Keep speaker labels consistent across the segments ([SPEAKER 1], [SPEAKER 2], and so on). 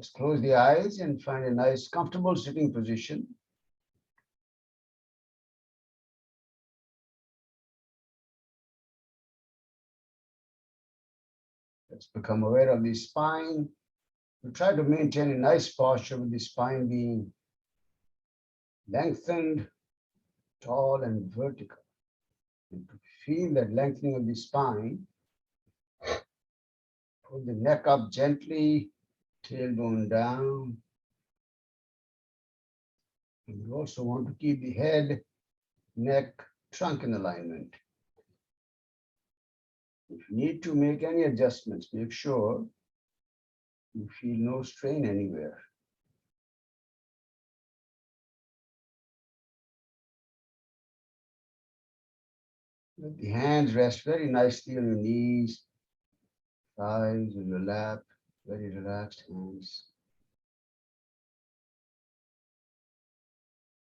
[SPEAKER 1] Let's close the eyes and find a nice, comfortable sitting position. Let's become aware of the spine. We try to maintain a nice posture with the spine being lengthened, tall, and vertical. And to feel that lengthening of the spine, pull the neck up gently, tailbone down. And we also want to keep the head, neck, trunk in alignment. If you need to make any adjustments, make sure you feel no strain anywhere. Let the hands rest very nicely on your knees, thighs, on your lap, very relaxed hands.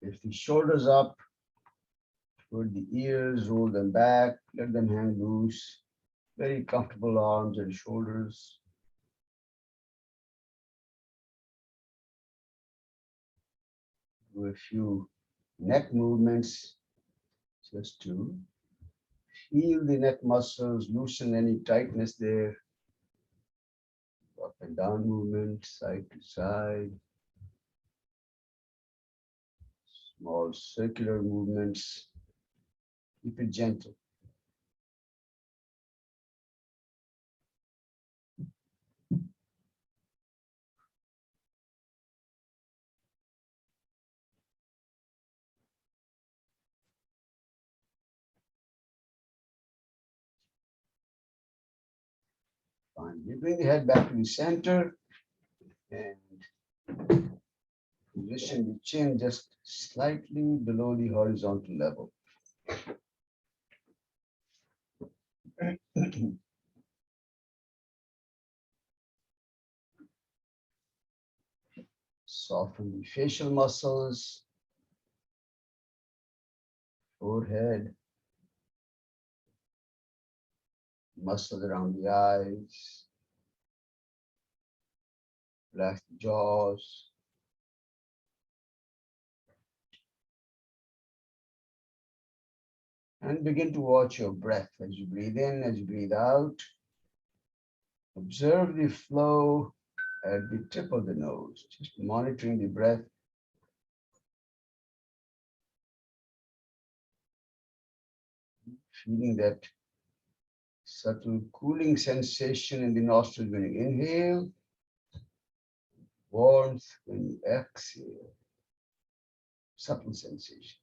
[SPEAKER 1] Lift the shoulders up toward the ears, roll them back, let them hang loose. Very comfortable arms and shoulders. Do a few neck movements just to feel the neck muscles, loosen any tightness there. Up and down movement, side to side. Small circular movements. Keep it gentle. Fine. You bring the head back to the center and position the chin just slightly below the horizontal level. Soften the facial muscles, forehead, muscles around the eyes, relax the jaws. And begin to watch your breath as you breathe in, as you breathe out. Observe the flow at the tip of the nose, just monitoring the breath. Feeling that subtle cooling sensation in the nostrils when you inhale, warmth when you exhale, subtle sensations.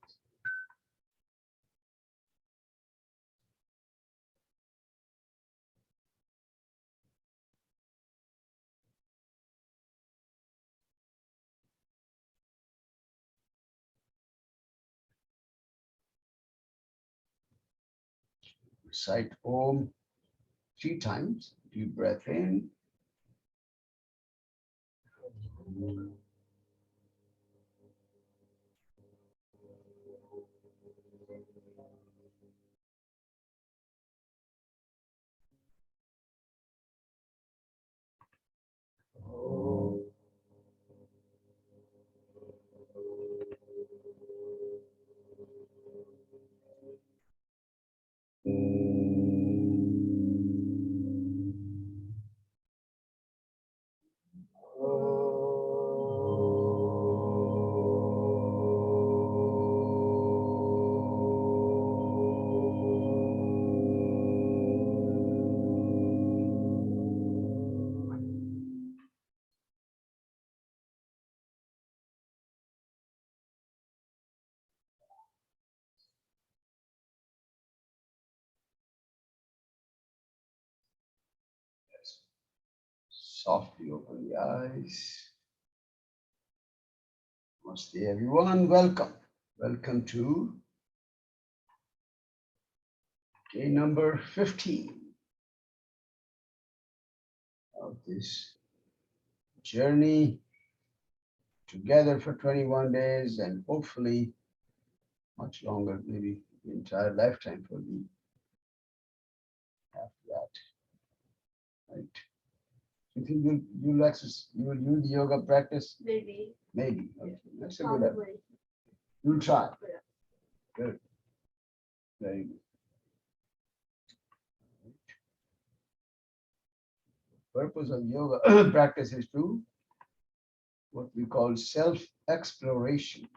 [SPEAKER 1] Recite Om 3 times. Deep breath in. Softly open the eyes. Namaste, everyone. Welcome. Welcome to day number 15 of this journey together for 21 days and hopefully much longer, maybe the entire lifetime for me after that. Right. You think you'll access, you will use the yoga practice?
[SPEAKER 2] Maybe.
[SPEAKER 1] Maybe. Okay. That's a good idea.
[SPEAKER 2] Probably.
[SPEAKER 1] You'll try.
[SPEAKER 2] Yeah.
[SPEAKER 1] Good. Very good. Purpose of yoga practice is to what we call self-exploration.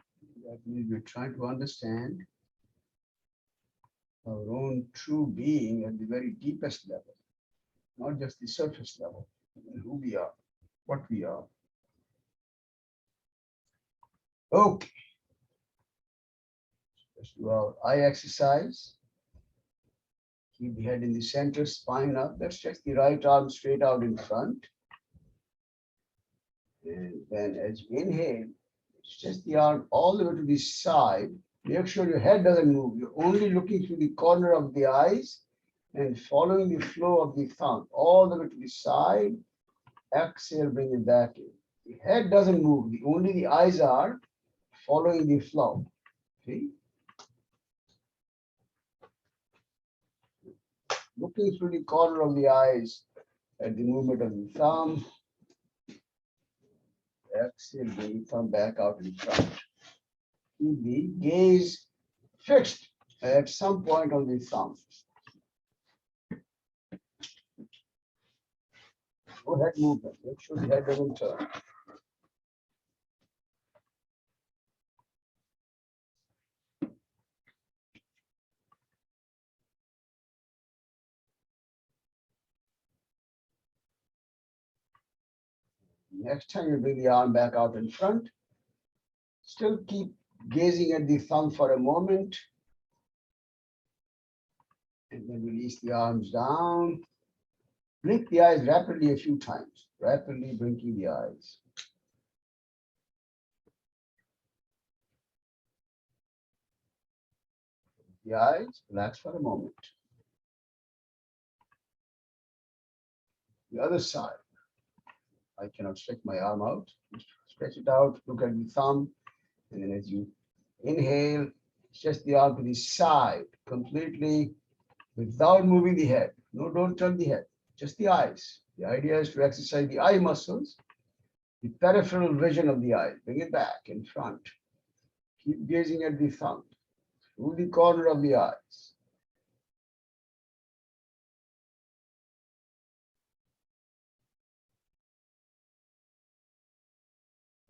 [SPEAKER 1] That means we're trying to understand our own true being at the very deepest level, not just the surface level, who we are, what we are. Okay. Let's do our eye exercise. Keep the head in the center, spine up. Let's stretch the right arm straight out in front. And then as you inhale, stretch the arm all the way to the side. Make sure your head doesn't move. You're only looking through the corner of the eyes and following the flow of the thumb all the way to the side. Exhale, bring it back in. The head doesn't move. Only the eyes are following the flow. See? Looking through the corner of the eyes at the movement of the thumb. Exhale, bring the thumb back out in front. Keep the gaze fixed at some point on the thumb. No head movement. Make sure the head doesn't turn. Next time you bring the arm back out in front, still keep gazing at the thumb for a moment. And then release the arms down. Blink the eyes rapidly a few times. Rapidly blinking the eyes. The eyes, relax for a moment. The other side. I cannot stretch my arm out. Just stretch it out, look at the thumb, and then as you inhale, stretch the arm to the side completely without moving the head. No, don't turn the head, just the eyes. The idea is to exercise the eye muscles, the peripheral vision of the eye. Bring it back in front. Keep gazing at the thumb through the corner of the eyes.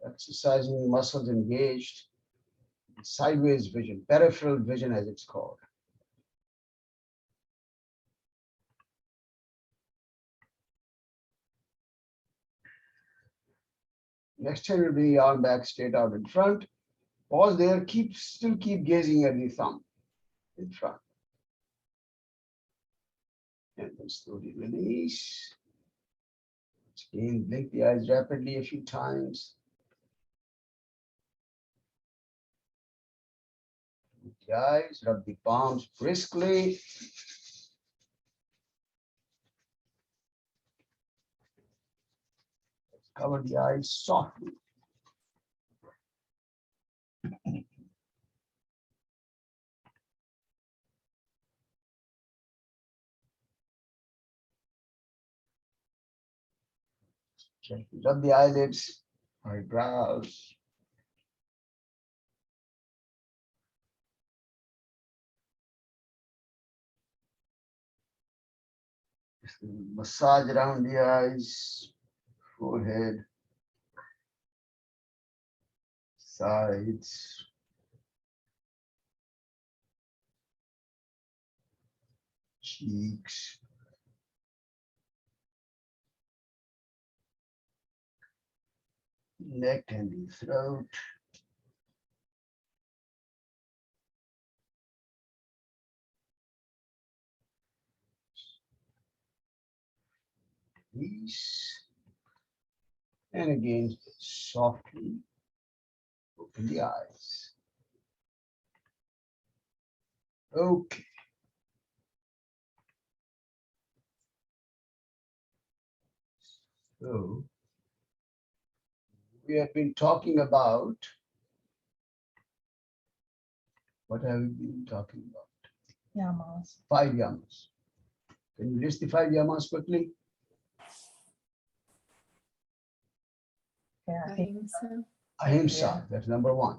[SPEAKER 1] Exercising the muscles engaged, sideways vision, peripheral vision as it's called. Next time you bring the arm back straight out in front. Pause there, still keep gazing at the thumb in front. And then slowly release. Again, blink the eyes rapidly a few times. The eyes, rub the palms briskly. Cover the eyes softly. Gently rub the eyelids, eyebrows. Massage around the eyes, forehead, sides. Cheeks. Neck and the throat. Release. And again, softly open the eyes. Okay. So we have been talking about, what have we been talking about?
[SPEAKER 3] Yamas.
[SPEAKER 1] 5 yamas. Can you list the 5 yamas quickly?
[SPEAKER 2] Ahimsa,
[SPEAKER 1] Ahimsa, that's number one.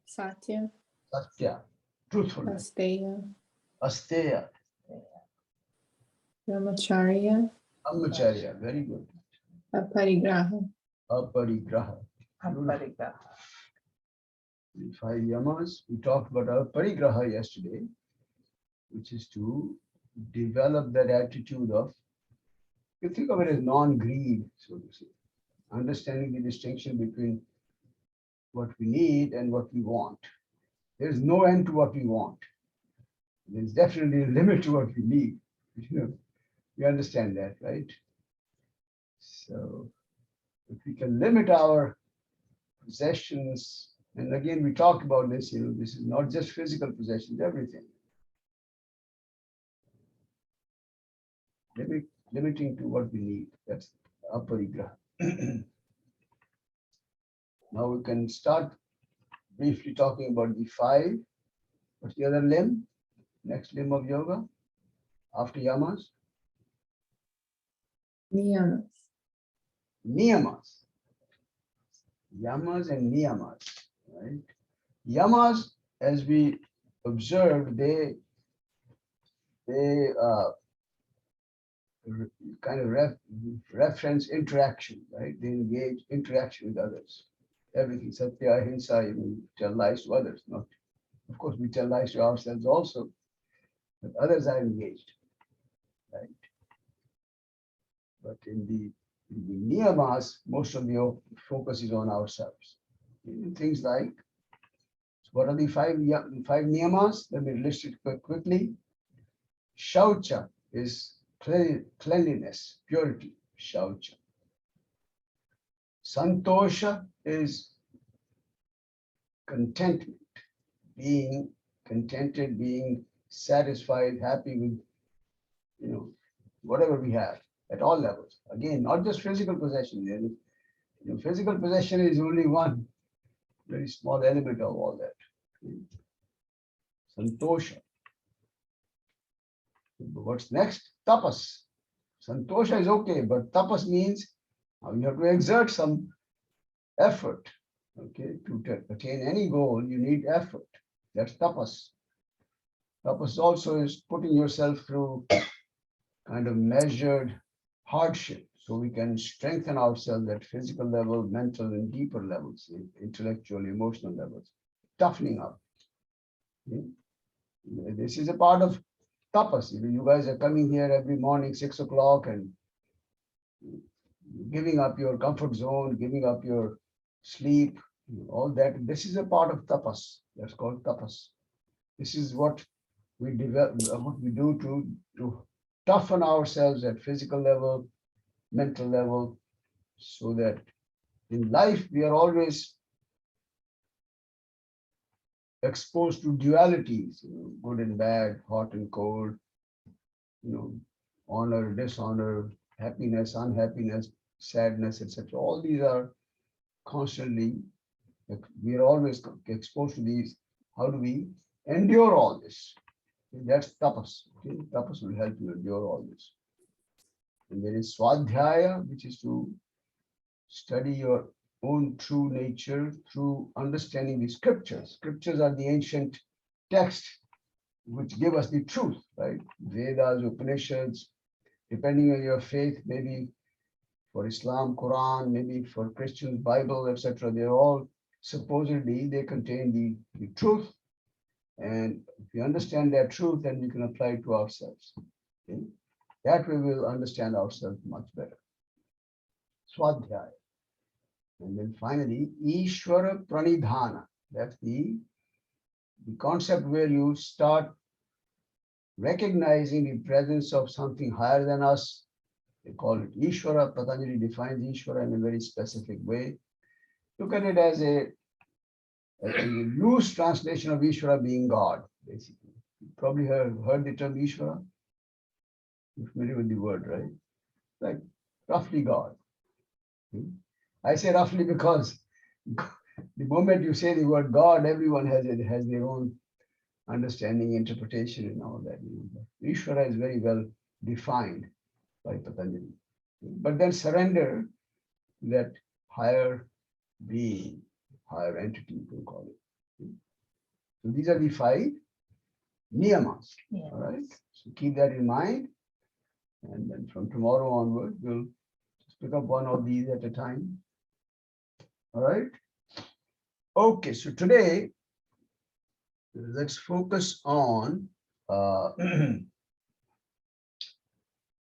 [SPEAKER 2] Satya,
[SPEAKER 1] Satya, truthfulness.
[SPEAKER 2] Asteya,
[SPEAKER 1] Asteya,
[SPEAKER 2] Brahmacharya,
[SPEAKER 1] Brahmacharya, very good.
[SPEAKER 2] Aparigraha.
[SPEAKER 1] Aparigraha. The 5 yamas. We talked about aparigraha yesterday, which is to develop that attitude of, you think of it as non-greed, so to say, understanding the distinction between what we need and what we want. There's no end to what we want. There's definitely a limit to what we need. You understand that, right? So if we can limit our possessions, and again, we talked about this, this is not just physical possessions, everything. Limiting to what we need, that's aparigraha. Now we can start briefly talking about the 5. What's the other limb? Next limb of yoga after yamas?
[SPEAKER 2] Niyamas.
[SPEAKER 1] Niyamas. Yamas and niyamas, right? Yamas, as we observed, they kind of reference interaction, right? They engage interaction with others. Everything, satya, ahimsa, even tell lies to others. Not, of course, we tell lies to ourselves also, but others are engaged, right? But in the niyamas, most of the focus is on ourselves. Things like, what are the 5 niyamas? Let me list it quickly. Shaucha is cleanliness, purity, shaucha. Santosha is contentment, being contented, being satisfied, happy with, whatever we have at all levels. Again, not just physical possession. Physical possession is only one very small element of all that. Santosha. What's next? Tapas. Santosha is okay, but tapas means you have to exert some effort. Okay, to attain any goal, you need effort. That's tapas. Tapas also is putting yourself through kind of measured hardship, so we can strengthen ourselves at physical level, mental and deeper levels, intellectual, emotional levels, toughening up. Okay? This is a part of tapas. You guys are coming here every morning, 6 o'clock, and giving up your comfort zone, giving up your sleep, all that. This is a part of tapas. That's called tapas. This is what we develop, what we do to toughen ourselves at physical level, mental level, so that in life we are always exposed to dualities, good and bad, hot and cold, honor, dishonor, happiness, unhappiness, sadness, etc. All these are constantly, we are always exposed to these. How do we endure all this? That's tapas. Okay? Tapas will help you endure all this. And there is swadhyaya, which is to study your own true nature through understanding the scriptures. Scriptures are the ancient texts which give us the truth, right? Vedas, Upanishads, depending on your faith, maybe for Islam, Quran, maybe for Christians, Bible, etc. They're all supposedly, they contain the truth. And if we understand that truth, then we can apply it to ourselves. Okay? That way we'll understand ourselves much better. Swadhyaya. And then finally, Ishvara Pranidhana. That's the concept where you start recognizing the presence of something higher than us. They call it Ishvara. Patanjali defines Ishvara in a very specific way. Look at it as a loose translation of Ishvara being God, basically. You probably heard the term Ishvara. You're familiar with the word, right? Like roughly God. I say roughly because the moment you say the word God, everyone has their own understanding, interpretation, and all that. Ishvara is very well defined by Patanjali. But then surrender that higher being, higher entity, you can call it. So these are the 5 niyamas.
[SPEAKER 2] Yeah.
[SPEAKER 1] All right. So keep that in mind. And then from tomorrow onward, we'll just pick up one of these at a time. All right. Okay. So today, let's focus on,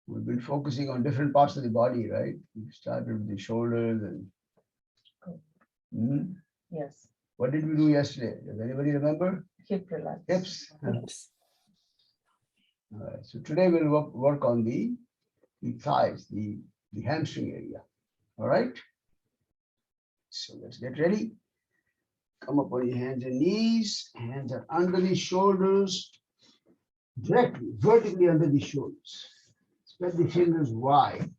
[SPEAKER 1] we've been focusing on different parts of the body, right? We started with the shoulders and.
[SPEAKER 2] Yes.
[SPEAKER 1] What did we do yesterday? Does anybody remember?
[SPEAKER 2] Hip relax.
[SPEAKER 1] Hips. All right. So today we'll work on the thighs, the hamstring area. All right. So let's get ready. Come up on your hands and knees. Hands are under the shoulders, directly, vertically under the shoulders. Spread the fingers wide.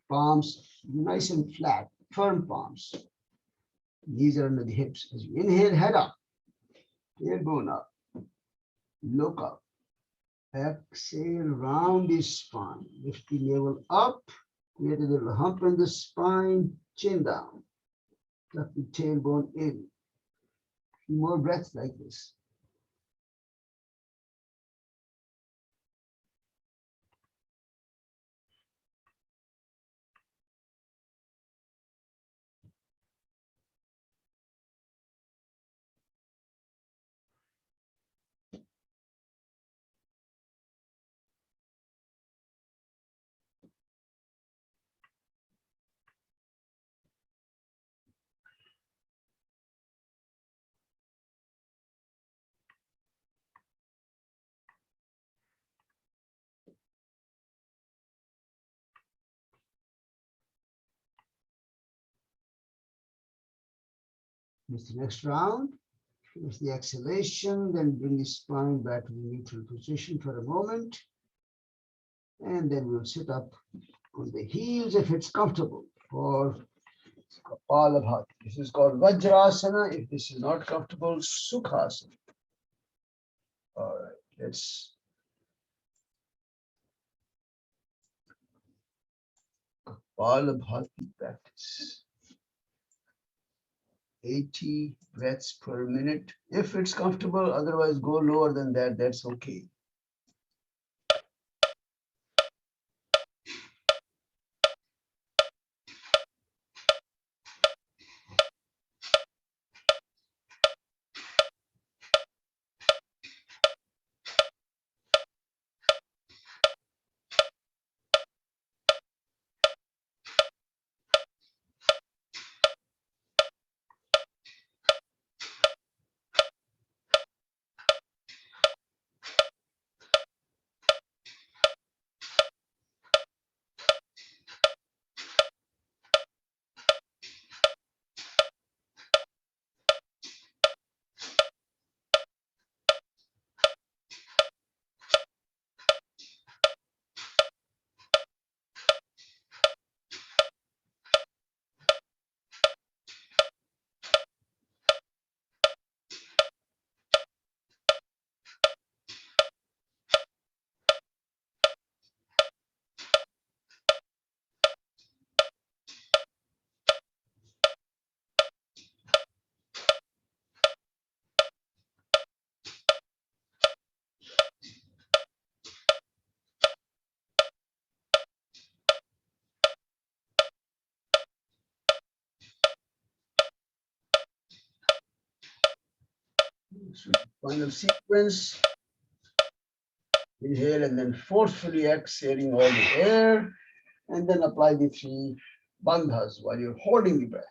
[SPEAKER 1] Palms nice and flat, firm palms. Knees are under the hips. As you inhale, head up. Tailbone up. Look up. Exhale, round the spine. Lift the navel up. Create a little hump in the spine. Chin down. Tuck the tailbone in. Few more breaths like this. This next round. Finish the exhalation, then bring the spine back to the neutral position for a moment. And then we'll sit up on the heels if it's comfortable for Kapalabhati. This is called Vajrasana. If this is not comfortable, Sukhasana. All right, let's Kapalabhati practice. 80 breaths per minute. If it's comfortable, otherwise go lower than that, that's okay. Final sequence. Inhale and then forcefully exhaling all the air, and then apply the 3 bandhas while you're holding the breath.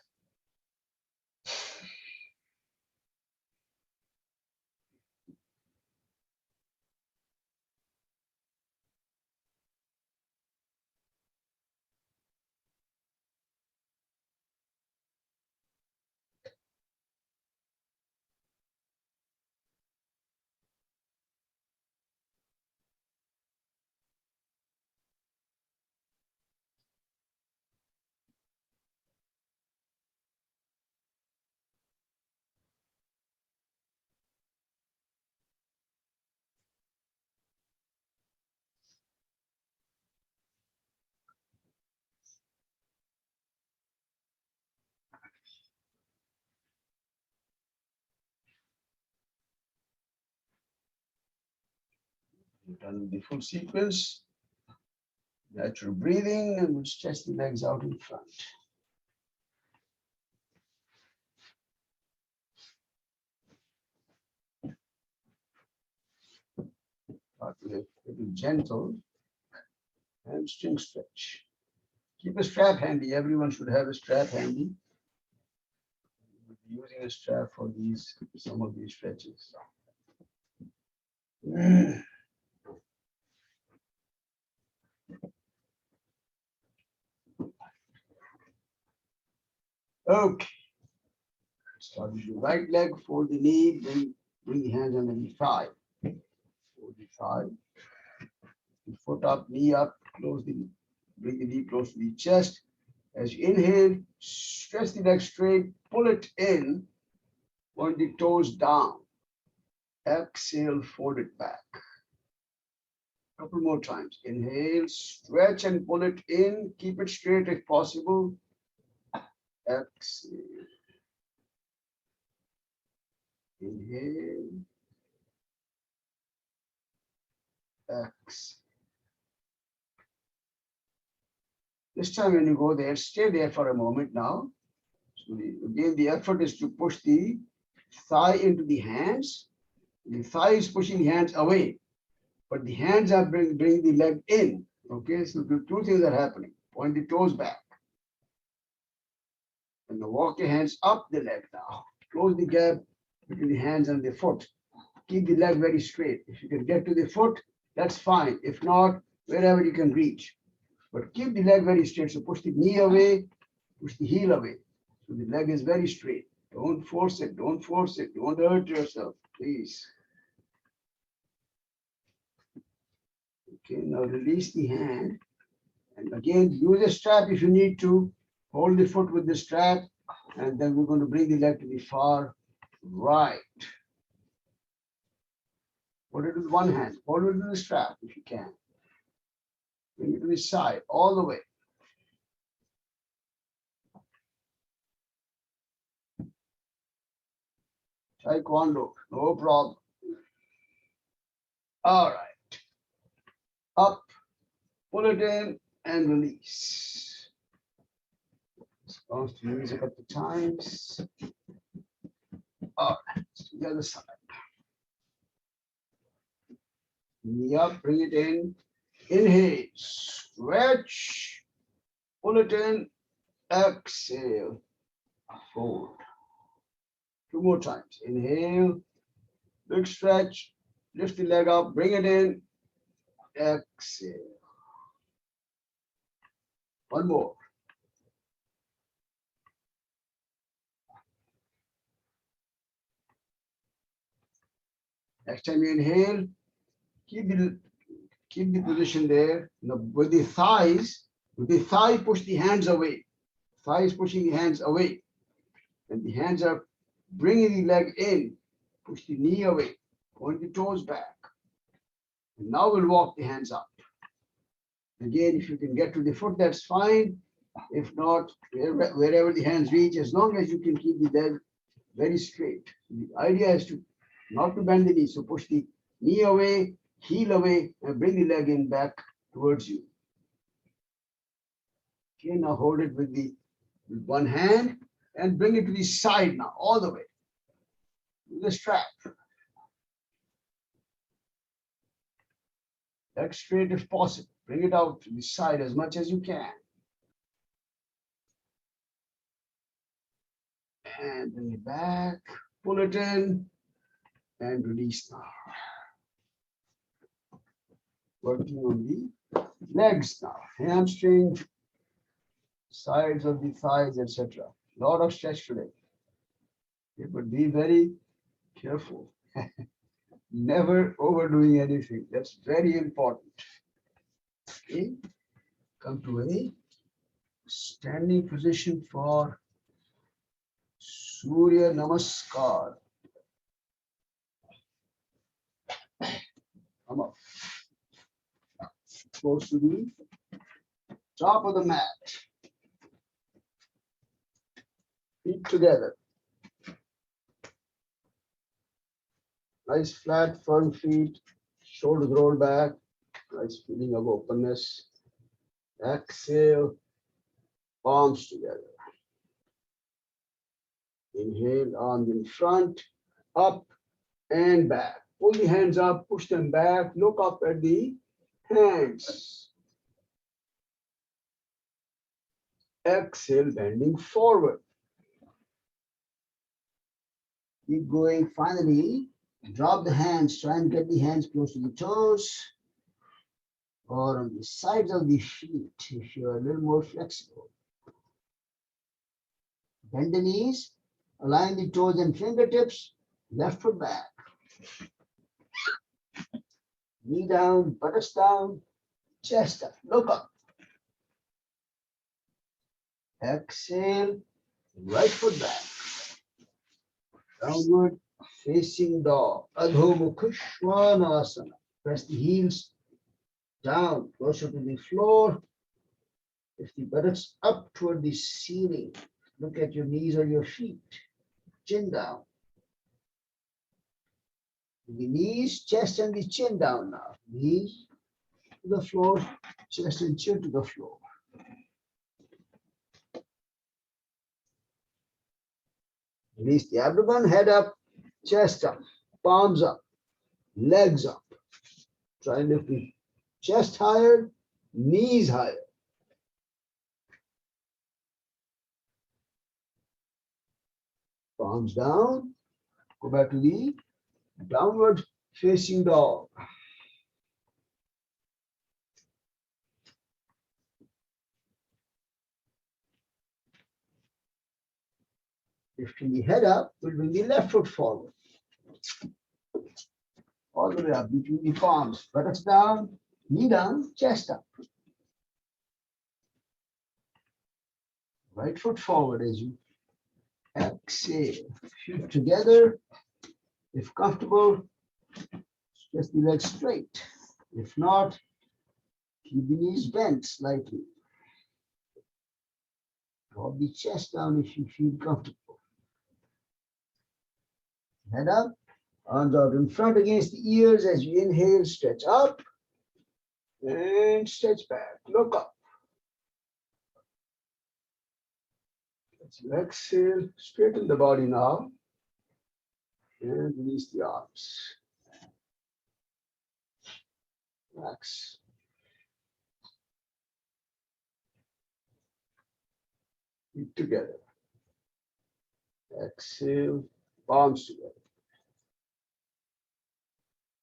[SPEAKER 1] Done the full sequence. Natural breathing, and we'll stretch the legs out in front. Start with a little gentle hamstring stretch. Keep a strap handy. Everyone should have a strap handy. We'll be using a strap for some of these stretches. Okay. Start with your right leg, fold the knee, bring the hands under the thigh. Fold the thigh. The foot up, knee up, bring the knee close to the chest. As you inhale, stretch the leg straight, pull it in, point the toes down. Exhale, fold it back. A couple more times. Inhale, stretch and pull it in. Keep it straight if possible. Exhale. Inhale. Exhale. This time when you go there, stay there for a moment now. So again, the effort is to push the thigh into the hands. The thigh is pushing the hands away, but the hands are bring the leg in. Okay, so the two things are happening. Point the toes back. And walk your hands up the leg now. Close the gap between the hands and the foot. Keep the leg very straight. If you can get to the foot, that's fine. If not, wherever you can reach. But keep the leg very straight. So push the knee away, push the heel away. So the leg is very straight. Don't force it. Don't force it. Don't hurt yourself, please. Okay, now release the hand. And again, use a strap if you need to. Hold the foot with the strap. And then we're going to bring the leg to the far right. Hold it with one hand. Hold it with the strap if you can. Bring it to the side, all the way. Taekwondo, no problem. All right. Up, pull it in, and release. Bounce the knees a couple of times. All right, to the other side. Knee up, bring it in. Inhale, stretch, pull it in, exhale, fold. Two more times. Inhale, big stretch, lift the leg up, bring it in, exhale. One more. Next time you inhale, keep the position there. Now with the thigh push the hands away. Thigh is pushing the hands away. And the hands are bringing the leg in. Push the knee away. Point the toes back. And now we'll walk the hands up. Again, if you can get to the foot, that's fine. If not, wherever the hands reach, as long as you can keep the leg very straight. The idea is to not to bend the knee. So push the knee away, heel away, and bring the leg in back towards you. Okay, now hold it with one hand and bring it to the side now, all the way. With the strap. Leg straight if possible. Bring it out to the side as much as you can. And bring it back, pull it in, and release now. Working on the legs now, hamstring, sides of the thighs, etc. A lot of stretch today. Okay, but be very careful. Never overdoing anything. That's very important. Okay, come to a standing position for Surya Namaskar. Come up. Close to the top of the mat. Feet together. Nice flat, firm feet. Shoulders roll back. Nice feeling of openness. Exhale, palms together. Inhale, arms in front, up and back. Pull the hands up, push them back, look up at the hands. Exhale, bending forward. Keep going. Finally, drop the hands. Try and get the hands close to the toes or on the sides of the feet if you're a little more flexible. Bend the knees, align the toes and fingertips, left foot back. Knee down, buttocks down, chest up, look up. Exhale, right foot back. Downward facing dog, Adho Mukha Svanasana. Press the heels down, closer to the floor. If the buttocks up toward the ceiling, look at your knees or your feet. Chin down. The knees, chest, and the chin down now. Knees to the floor, chest and chin to the floor. Release the abdomen, head up, chest up, palms up, legs up. Try and lift the chest higher, knees higher. Palms down. Go back to the downward facing dog. Lifting the head up, we'll bring the left foot forward. All the way up between the palms. Buttocks down, knee down, chest up. Right foot forward as you exhale. Feet together. If comfortable, stretch the legs straight. If not, keep the knees bent slightly. Drop the chest down if you feel comfortable. Head up, arms out in front against the ears as you inhale, stretch up and stretch back. Look up. As you exhale, straighten the body now and release the arms. Relax. Feet together. Exhale, palms together.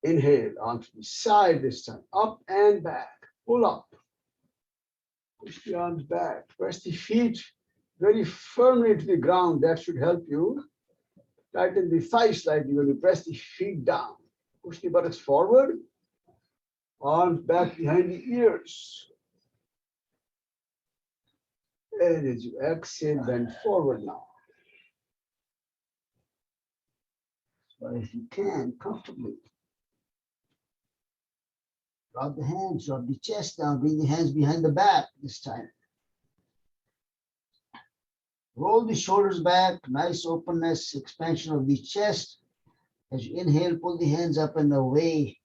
[SPEAKER 1] Inhale, arms to the side this time. Up and back. Pull up. Push the arms back. Press the feet very firmly to the ground. That should help you. Tighten the thighs slightly when you press the feet down. Push the buttocks forward. Arms back behind the ears. And as you exhale, bend forward now. So if you can, comfortably. Drop the hands, drop the chest down, bring the hands behind the back this time. Roll the shoulders back, nice openness, expansion of the chest. As you inhale, pull the hands up and away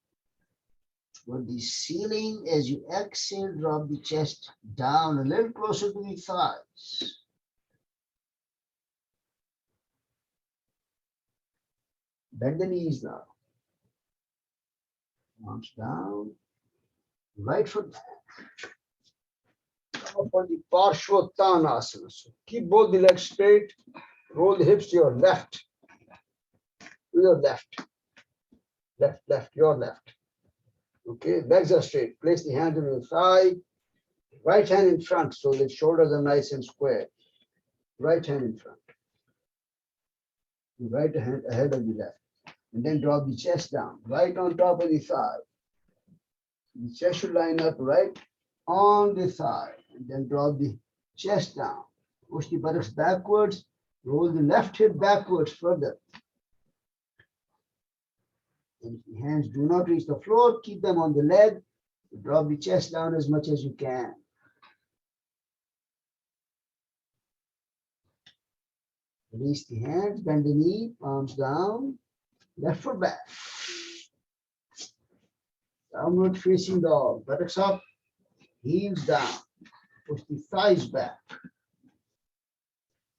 [SPEAKER 1] toward the ceiling. As you exhale, drop the chest down a little closer to the thighs. Bend the knees now. Arms down. Right foot back. Come up on the Parshvottanasana. So keep both the legs straight. Roll the hips to your left. To your left. Left, left, your left. Okay, legs are straight. Place the hand on your thigh. Right hand in front so the shoulders are nice and square. Right hand in front. The right hand ahead of the left. And then drop the chest down. Right on top of the thigh. The chest should line up right on the thigh. And then drop the chest down. Push the buttocks backwards. Roll the left hip backwards further. And if the hands do not reach the floor, keep them on the leg. Drop the chest down as much as you can. Release the hands, bend the knee, palms down, left foot back. Downward facing dog. Buttocks up, heels down. Push the thighs back.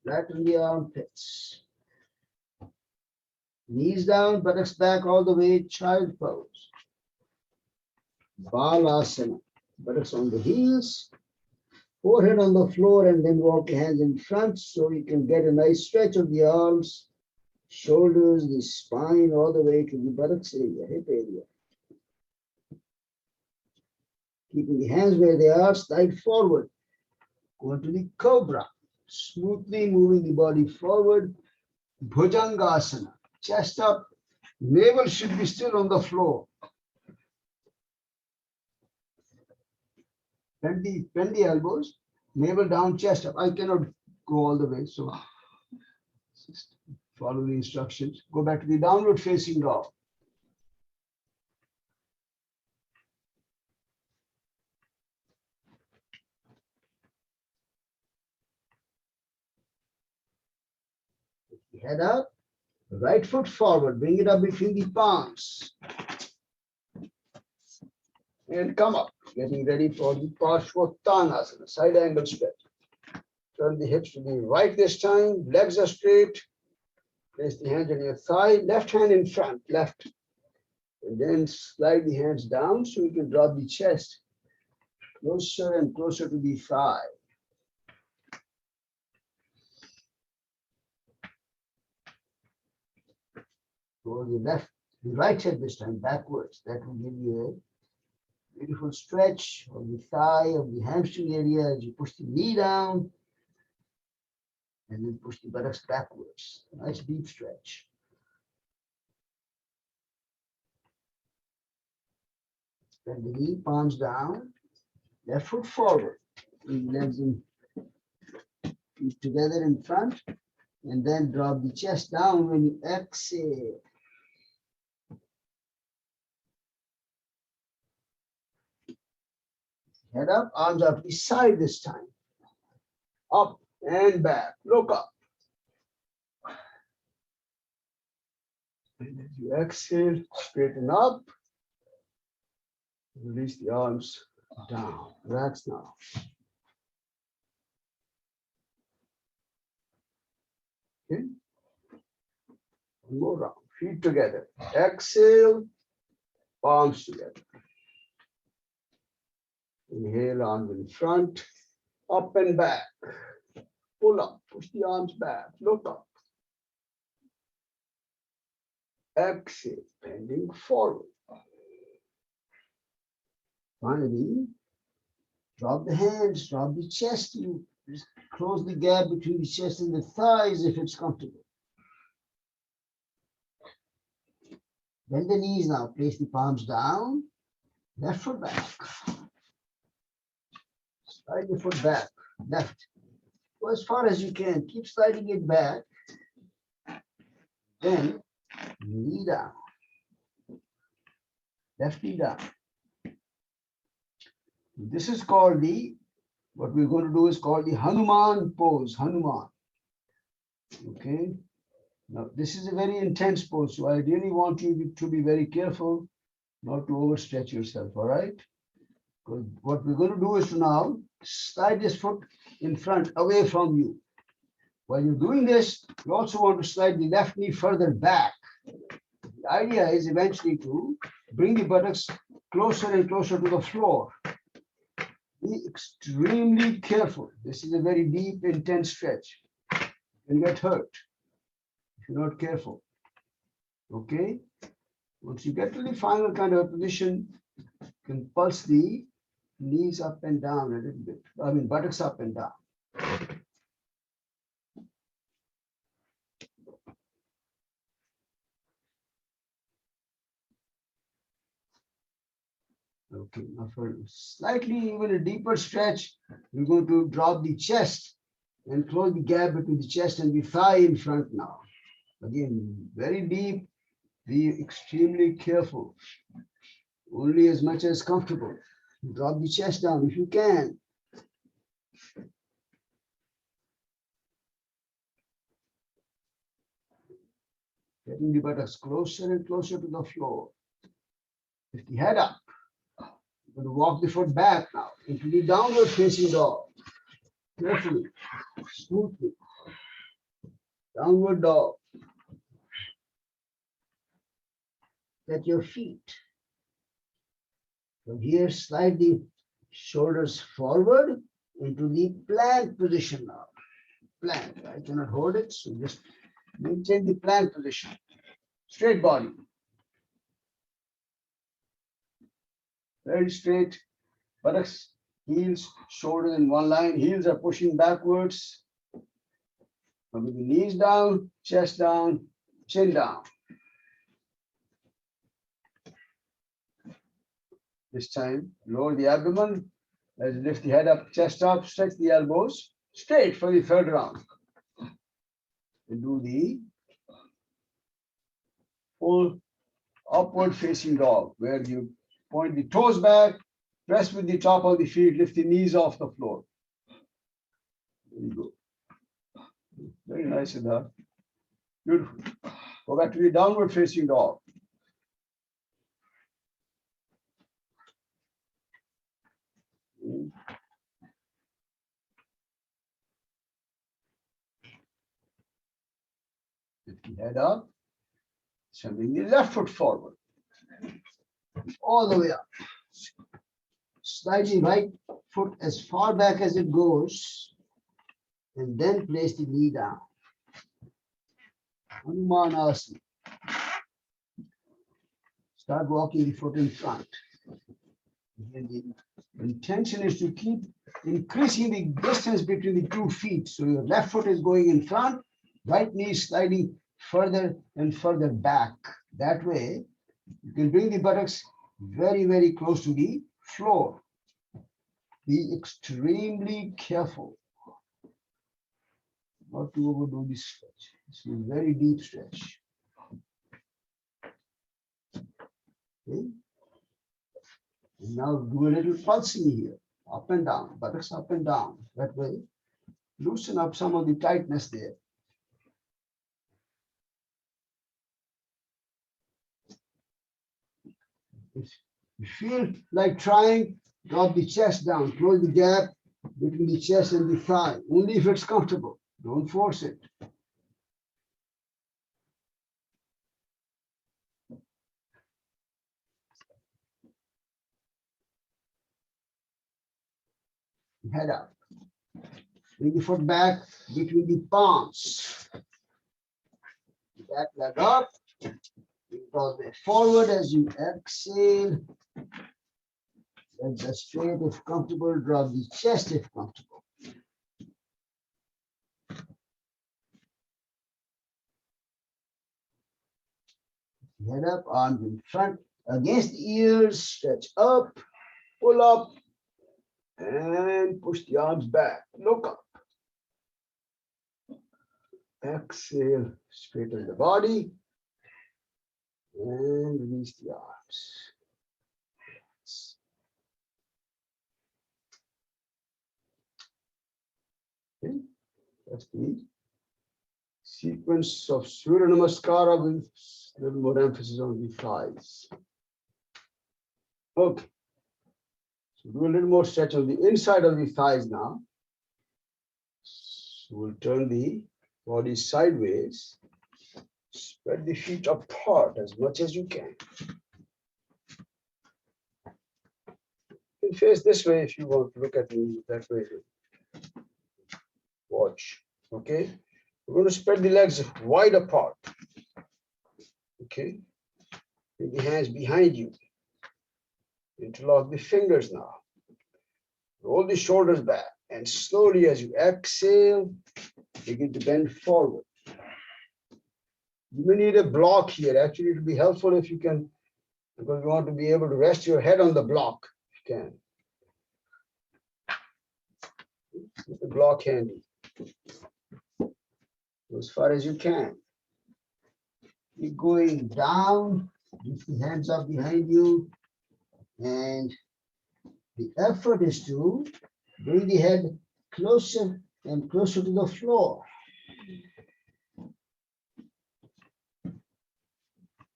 [SPEAKER 1] Flatten the armpits. Knees down, buttocks back all the way, child pose. Balasana. Buttocks on the heels, forehead on the floor, and then walk your hands in front so you can get a nice stretch of the arms, shoulders, the spine, all the way to the buttocks area, hip area. Keeping the hands where they are, slide forward. Go into the cobra. Smoothly moving the body forward. Bhujangasana. Chest up. Navel should be still on the floor. Bend the elbows. Navel down, chest up. I cannot go all the way, so just follow the instructions. Go back to the downward facing dog. Head up, right foot forward, bring it up between the palms. And come up, getting ready for the Parshvottanasana, side angle stretch. Turn the hips to the right this time, legs are straight. Place the hands on your thigh, left hand in front, left. And then slide the hands down so you can drop the chest closer and closer to the thigh. Go the right head this time, backwards. That will give you a beautiful stretch of the thigh, of the hamstring area as you push the knee down and then push the buttocks backwards. Nice deep stretch. Bend the knee, palms down, left foot forward. Bring legs and feet together in front, and then drop the chest down when you exhale. Head up, arms out to the side this time. Up and back. Look up. And as you exhale, straighten up. Release the arms down. Relax now. Okay. One more round. Feet together. Exhale, palms together. Inhale, arms in front, up and back. Pull up, push the arms back, look up. Exhale, bending forward. Finally, drop the hands, drop the chest. You just close the gap between the chest and the thighs if it's comfortable. Bend the knees now, place the palms down, left foot back. Slide the foot back, left. Go as far as you can. Keep sliding it back. Then knee down. Left knee down. This is called what we're going to do is called the Hanuman pose, Hanuman. Okay. Now, this is a very intense pose, so I really want you to be very careful not to overstretch yourself, all right? Because what we're going to do is to now slide this foot in front, away from you. While you're doing this, you also want to slide the left knee further back. The idea is eventually to bring the buttocks closer and closer to the floor. Be extremely careful. This is a very deep, intense stretch. You can get hurt if you're not careful. Okay? Once you get to the final kind of position, you can pulse the knees up and down a little bit. I mean, buttocks up and down. Okay, now for slightly even a deeper stretch, we're going to drop the chest and close the gap between the chest and the thigh in front now. Again, very deep, be extremely careful. Only as much as comfortable. Drop the chest down if you can. Getting the buttocks closer and closer to the floor. Lift the head up. You're going to walk the foot back now into the downward facing dog. Carefully, smoothly. Downward dog. At your feet. From here, slide the shoulders forward into the plank position now. Plank. I cannot hold it, so just maintain the plank position. Straight body. Very straight. Buttocks, heels, shoulders in one line. Heels are pushing backwards. Now with the knees down, chest down, chin down. This time, lower the abdomen. Let's lift the head up, chest up, stretch the elbows. Straight for the third round. And do the full upward facing dog, where you point the toes back, press with the top of the feet, lift the knees off the floor. There you go. Very nice, Siddharth. Beautiful. Go back to the downward facing dog. Lift the head up, sending the left foot forward. All the way up. Slide the right foot as far back as it goes, and then place the knee down. Hanumanasana. Start walking the foot in front. And the intention is to keep increasing the distance between the 2 feet. So your left foot is going in front, right knee sliding further and further back. That way, you can bring the buttocks very, very close to the floor. Be extremely careful not to overdo this stretch. It's a very deep stretch. Okay. And now do a little pulsing here, up and down, buttocks up and down. That way, loosen up some of the tightness there. If you feel like trying, drop the chest down, close the gap between the chest and the thigh, only if it's comfortable. Don't force it. Head up. Bring the foot back between the palms. Back leg up. Cross the forward as you exhale. Legs are straight if comfortable. Drop the chest if comfortable. Head up, arms in front, against the ears, stretch up, pull up, and push the arms back. Look up. Exhale, straighten the body, and release the arms. Okay, that's the sequence of Surya Namaskara with a little more emphasis on the thighs. Okay. So do a little more stretch on the inside of the thighs now. So we'll turn the body sideways. Spread the feet apart as much as you can. You can face this way if you want to look at me that way. Watch. Okay. We're going to spread the legs wide apart. Okay. Bring the hands behind you. Interlock the fingers now. Roll the shoulders back and slowly as you exhale, begin to bend forward. You may need a block here. Actually, it will be helpful if you can, because you want to be able to rest your head on the block if you can. Keep the block handy. Go as far as you can. Keep going down. Lift the hands up behind you. And the effort is to bring the head closer and closer to the floor.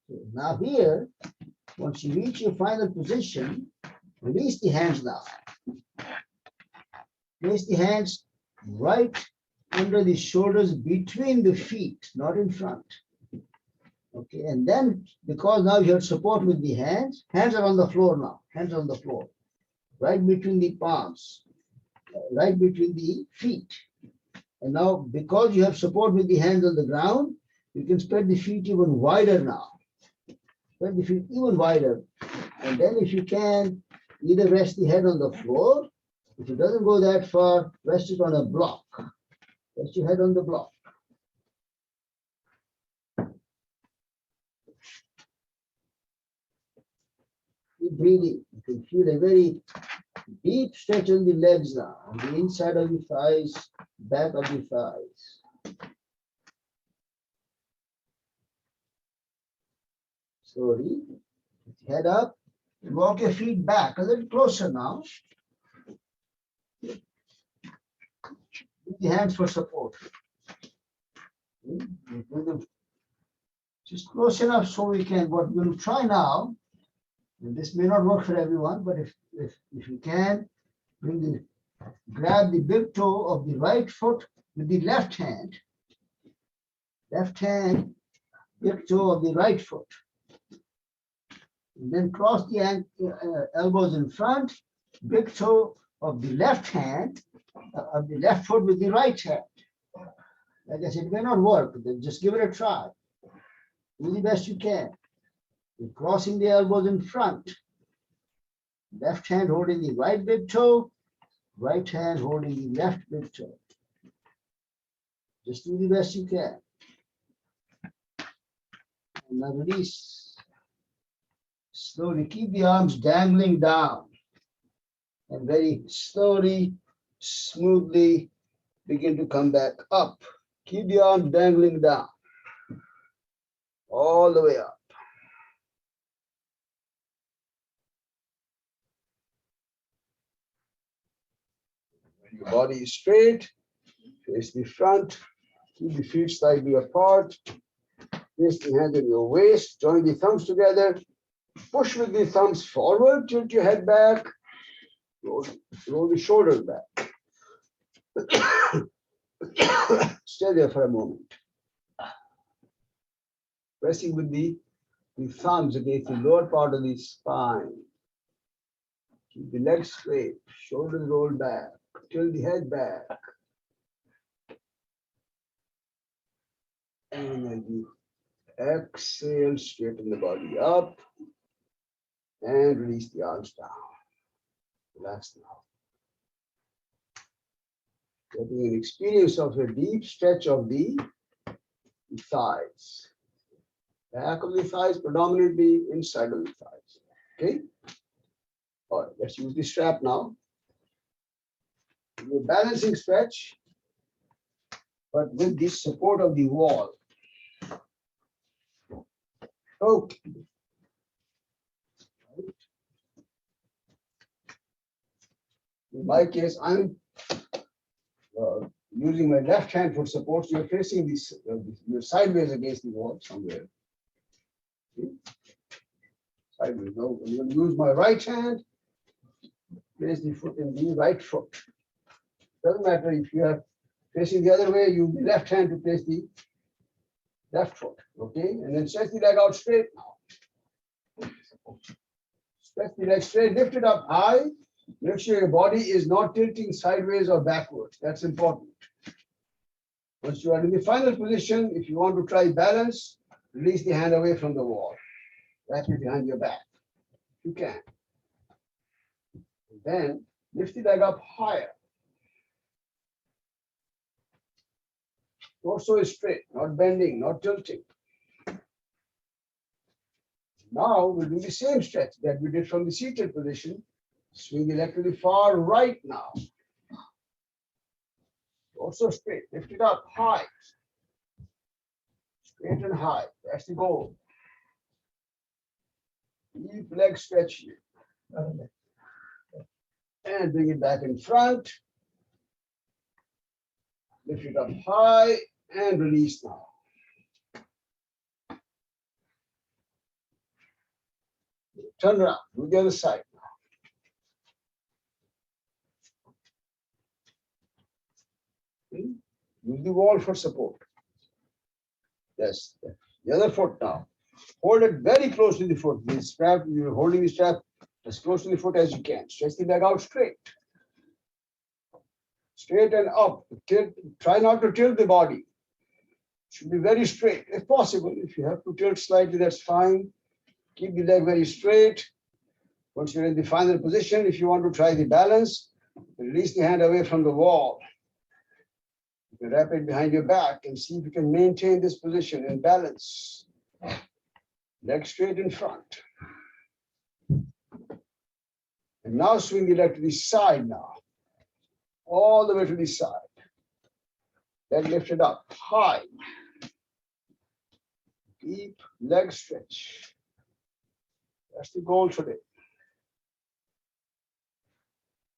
[SPEAKER 1] So now here, once you reach your final position, Release the hands now. Place the hands right under the shoulders between the feet, not in front. Okay, and then because now you have support with the hands, hands are on the floor now, hands on the floor, right between the palms, right between the feet. And now because you have support with the hands on the ground, you can spread the feet even wider now. Spread the feet even wider. And then if you can, either rest the head on the floor. If it doesn't go that far, rest it on a block. Rest your head on the block. Keep breathing. You can feel a very deep stretch on the legs now, on the inside of the thighs, back of the thighs. Slowly, head up, and walk your feet back a little closer now. Use the hands for support. Just close enough so we can, what we're going to try now, and this may not work for everyone, but if you can, grab the big toe of the right foot with the left hand, big toe of the right foot. And then cross the elbows in front, big toe of the left hand, of the left foot with the right hand. Like I said, it may not work, but just give it a try. Do the best you can. You're crossing the elbows in front. Left hand holding the right big toe, right hand holding the left big toe. Just do the best you can. And now release. Slowly keep the arms dangling down. And very slowly, smoothly begin to come back up. Keep the arms dangling down. All the way up. When your body is straight, face the front, keep the feet slightly apart. Place the hands on your waist, join the thumbs together, push with the thumbs forward, tilt your head back, roll the shoulders back. Stay there for a moment. Pressing with the thumbs against the lower part of the spine. Keep the legs straight, shoulders rolled back, tilt the head back. And then you exhale, straighten the body up, and release the arms down. Relax now. Getting an experience of a deep stretch of the thighs. Back of the thighs, predominantly inside of the thighs. Okay? All right, let's use the strap now. Do a balancing stretch, but with the support of the wall. Okay. In my case, I'm using my left hand for support. So you're facing this, you're sideways against the wall somewhere. Okay. Sideways. Now I'm going to use my right hand. Place the foot in the right foot. Doesn't matter if you are facing the other way. Use the left hand to place the left foot. Okay, and then stretch the leg out straight now. Stretch the leg straight. Lift it up high. Make sure your body is not tilting sideways or backwards. That's important. Once you are in the final position, if you want to try balance, release the hand away from the wall. Wrap it behind your back. You can. And then lift the leg up higher. Torso is straight, not bending, not tilting. Now we'll do the same stretch that we did from the seated position. Swing the leg to the far right now. Also straight. Lift it up high. Straight and high. That's the goal. Deep leg stretch here. And bring it back in front. Lift it up high and release now. Turn around. Do the other side now. Use the wall for support. Yes, the other foot now. Hold it very close to the foot. The strap, you're holding the strap as close to the foot as you can. Stretch the leg out straight. Straight and up. Try not to tilt the body. Should be very straight if possible. If you have to tilt slightly, that's fine. Keep the leg very straight. Once you're in the final position, if you want to try the balance, release the hand away from the wall. You can wrap it behind your back and see if you can maintain this position in balance. Leg straight in front. And now swing the leg to the side now. All the way to the side. Leg lifted up, high. Deep leg stretch. That's the goal today.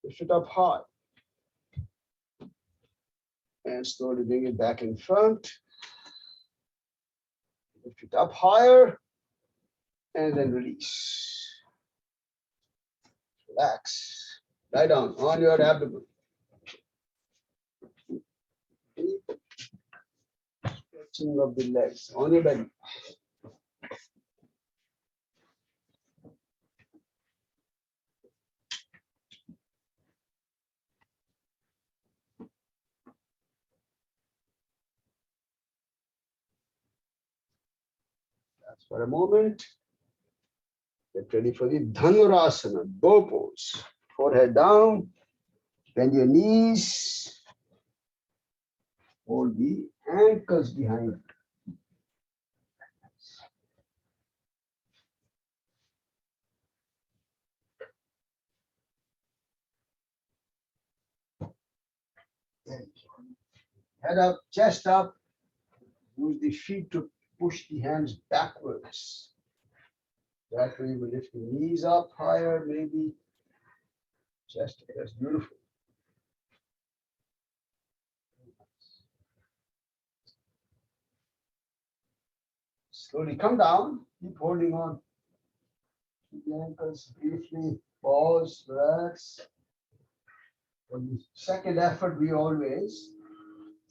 [SPEAKER 1] Lift it up high. And slowly bring it back in front. Lift it up higher. And then release. Relax. Lie down on your abdomen. Deep stretching of the legs on your belly. That's for a moment. Get ready for the Dhanurasana, bow pose. Forehead down, bend your knees, hold the ankles behind. Head up, chest up. Use the feet to push the hands backwards. That way you will lift the knees up higher, maybe. Chest, that's beautiful. Slowly come down, keep holding on. Keep the ankles briefly, pause, relax. For the second effort, we always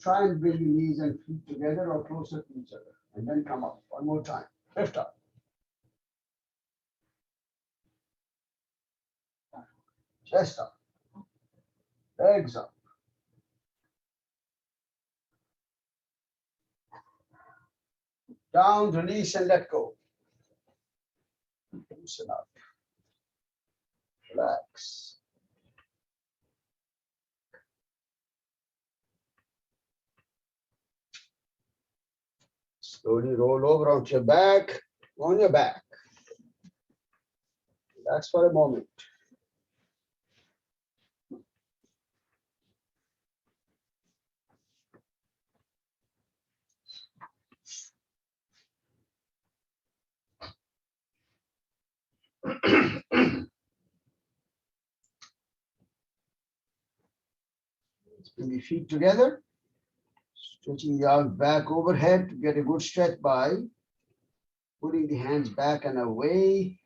[SPEAKER 1] try and bring your knees and feet together or closer to each other. And then come up one more time. Lift up. Chest up. Legs up. Down, release and let go. Loosen up. Relax. Slowly roll over onto your back, on your back. Relax for a moment. Bring the feet together, stretching the arms back overhead to get a good stretch by putting the hands back and away,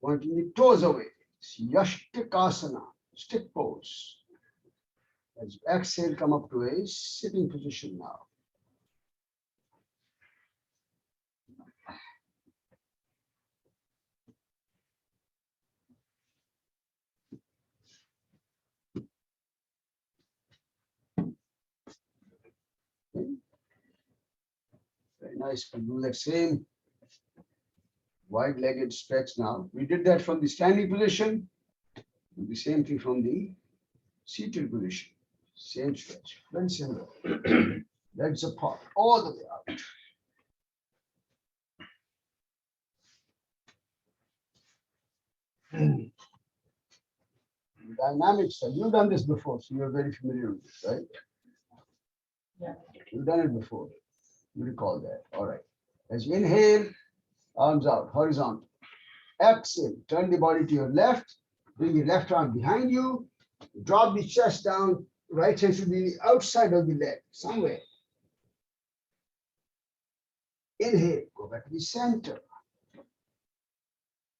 [SPEAKER 1] pointing the toes away. It's Yashtikasana, stick pose. As you exhale, come up to a sitting position now. Very nice. We'll do that same wide-legged stretch now. We did that from the standing position. Do the same thing from the seated position. Same stretch. Very similar. Legs apart, all the way out. Dynamics. You've done this before, so you're very familiar with this, right?
[SPEAKER 2] Yeah.
[SPEAKER 1] You've done it before. You recall that. All right. As you inhale, arms out, horizontal. Exhale, turn the body to your left. Bring your left arm behind you. Drop the chest down. Right hand should be the outside of the leg, somewhere. Inhale, go back to the center.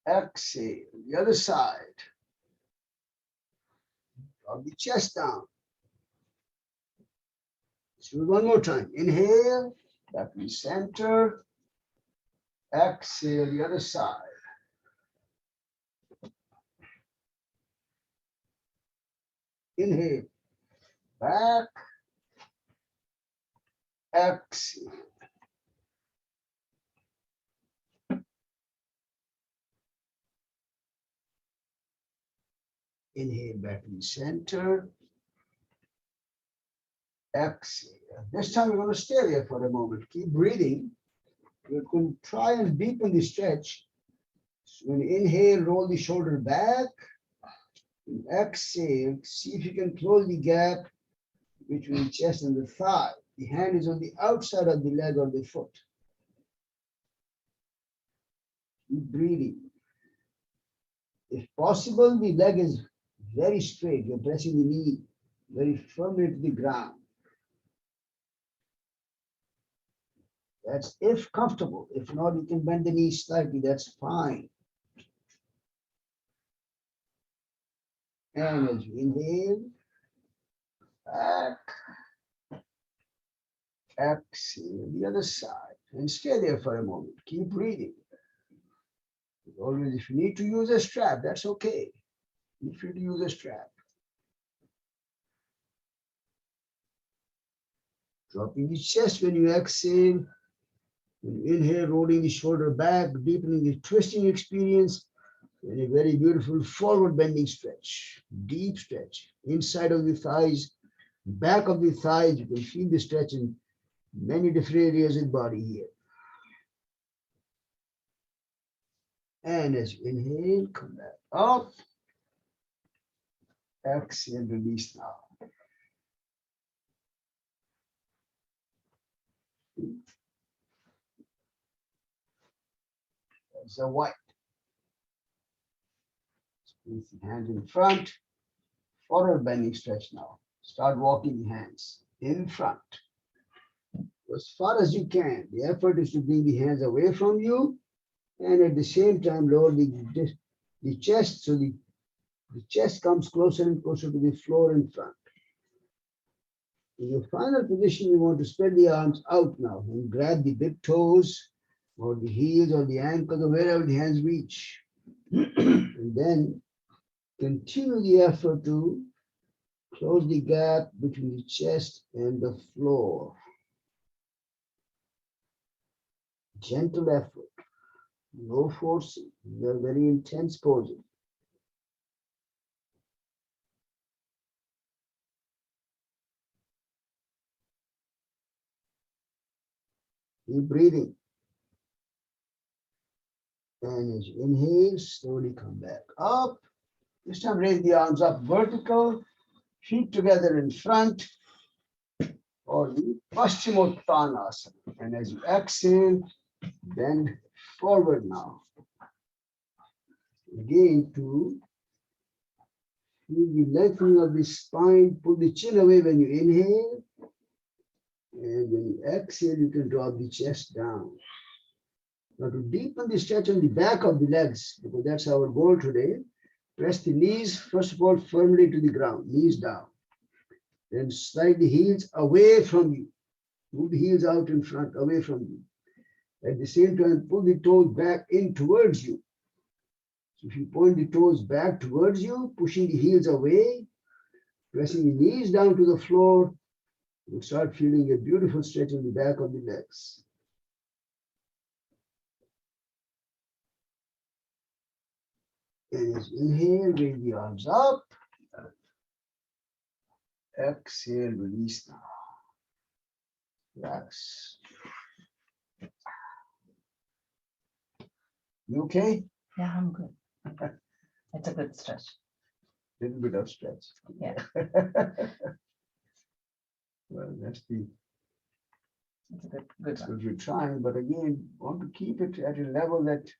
[SPEAKER 1] Exhale, the other side. Drop the chest down. Let's do it one more time. Inhale, back to center. Exhale, the other side. Inhale, back. Exhale. Inhale, back to center. Exhale. This time we're going to stay there for a moment. Keep breathing. We're going to try and deepen the stretch. So when you inhale, roll the shoulder back. And exhale, see if you can close the gap between the chest and the thigh. The hand is on the outside of the leg or the foot. Keep breathing. If possible, the leg is very straight. You're pressing the knee very firmly to the ground. That's if comfortable. If not, you can bend the knee slightly. That's fine. And as you inhale, back, exhale, the other side. And stay there for a moment. Keep breathing. Always, if you need to use a strap, that's okay. Feel free to use a strap. Dropping the chest when you exhale. When you inhale, rolling the shoulder back, deepening the twisting experience. And a very beautiful forward bending stretch, deep stretch. Inside of the thighs, back of the thighs, you can feel the stretch in many different areas of the body here. And as you inhale, come back up. Exhale, release now. That's a white. Squeeze the hands in front. Forward bending stretch now. Start walking the hands in front. As far as you can. The effort is to bring the hands away from you and at the same time lower the chest so the chest comes closer and closer to the floor in front. In your final position, you want to spread the arms out now and grab the big toes or the heels or the ankles or wherever the hands reach. And then continue the effort to close the gap between the chest and the floor. Gentle effort, no forcing. They're very intense posing. Keep breathing. And as you inhale, slowly come back up. This time raise the arms up vertical, feet together in front, or the Paschimottanasana. And as you exhale, bend forward now. Again, to feel the lengthening of the spine, pull the chin away when you inhale. And when you exhale, you can drop the chest down. Now to deepen the stretch on the back of the legs, because that's our goal today, press the knees, first of all, firmly to the ground, knees down. Then slide the heels away from you. Move the heels out in front, away from you. At the same time, pull the toes back in towards you. So if you point the toes back towards you, pushing the heels away, pressing the knees down to the floor, you'll start feeling a beautiful stretch in the back of the legs. And as you inhale, raise the arms up. Exhale, release now. Relax. You okay?
[SPEAKER 2] Yeah, I'm good. It's a good stretch.
[SPEAKER 1] Little bit of stretch.
[SPEAKER 2] Yeah.
[SPEAKER 1] Well, that's the
[SPEAKER 2] It's a good
[SPEAKER 1] so
[SPEAKER 2] one.
[SPEAKER 1] you're trying, but again, want to keep it at a level that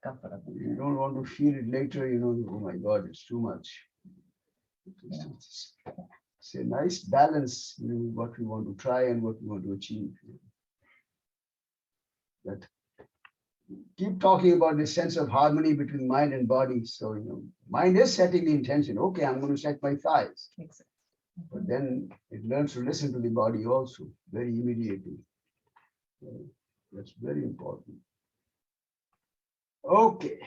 [SPEAKER 2] Comfortable.
[SPEAKER 1] you don't want to feel it later, you know, oh my God, it's too much.
[SPEAKER 2] Yeah.
[SPEAKER 1] It's a nice balance, you know, what we want to try and what we want to achieve. That keep talking about this sense of harmony between mind and body. So, you know, mind is setting the intention. Okay, I'm going to set my thighs.
[SPEAKER 2] Exactly.
[SPEAKER 1] But then it learns to listen to the body also very immediately. That's very important. Okay,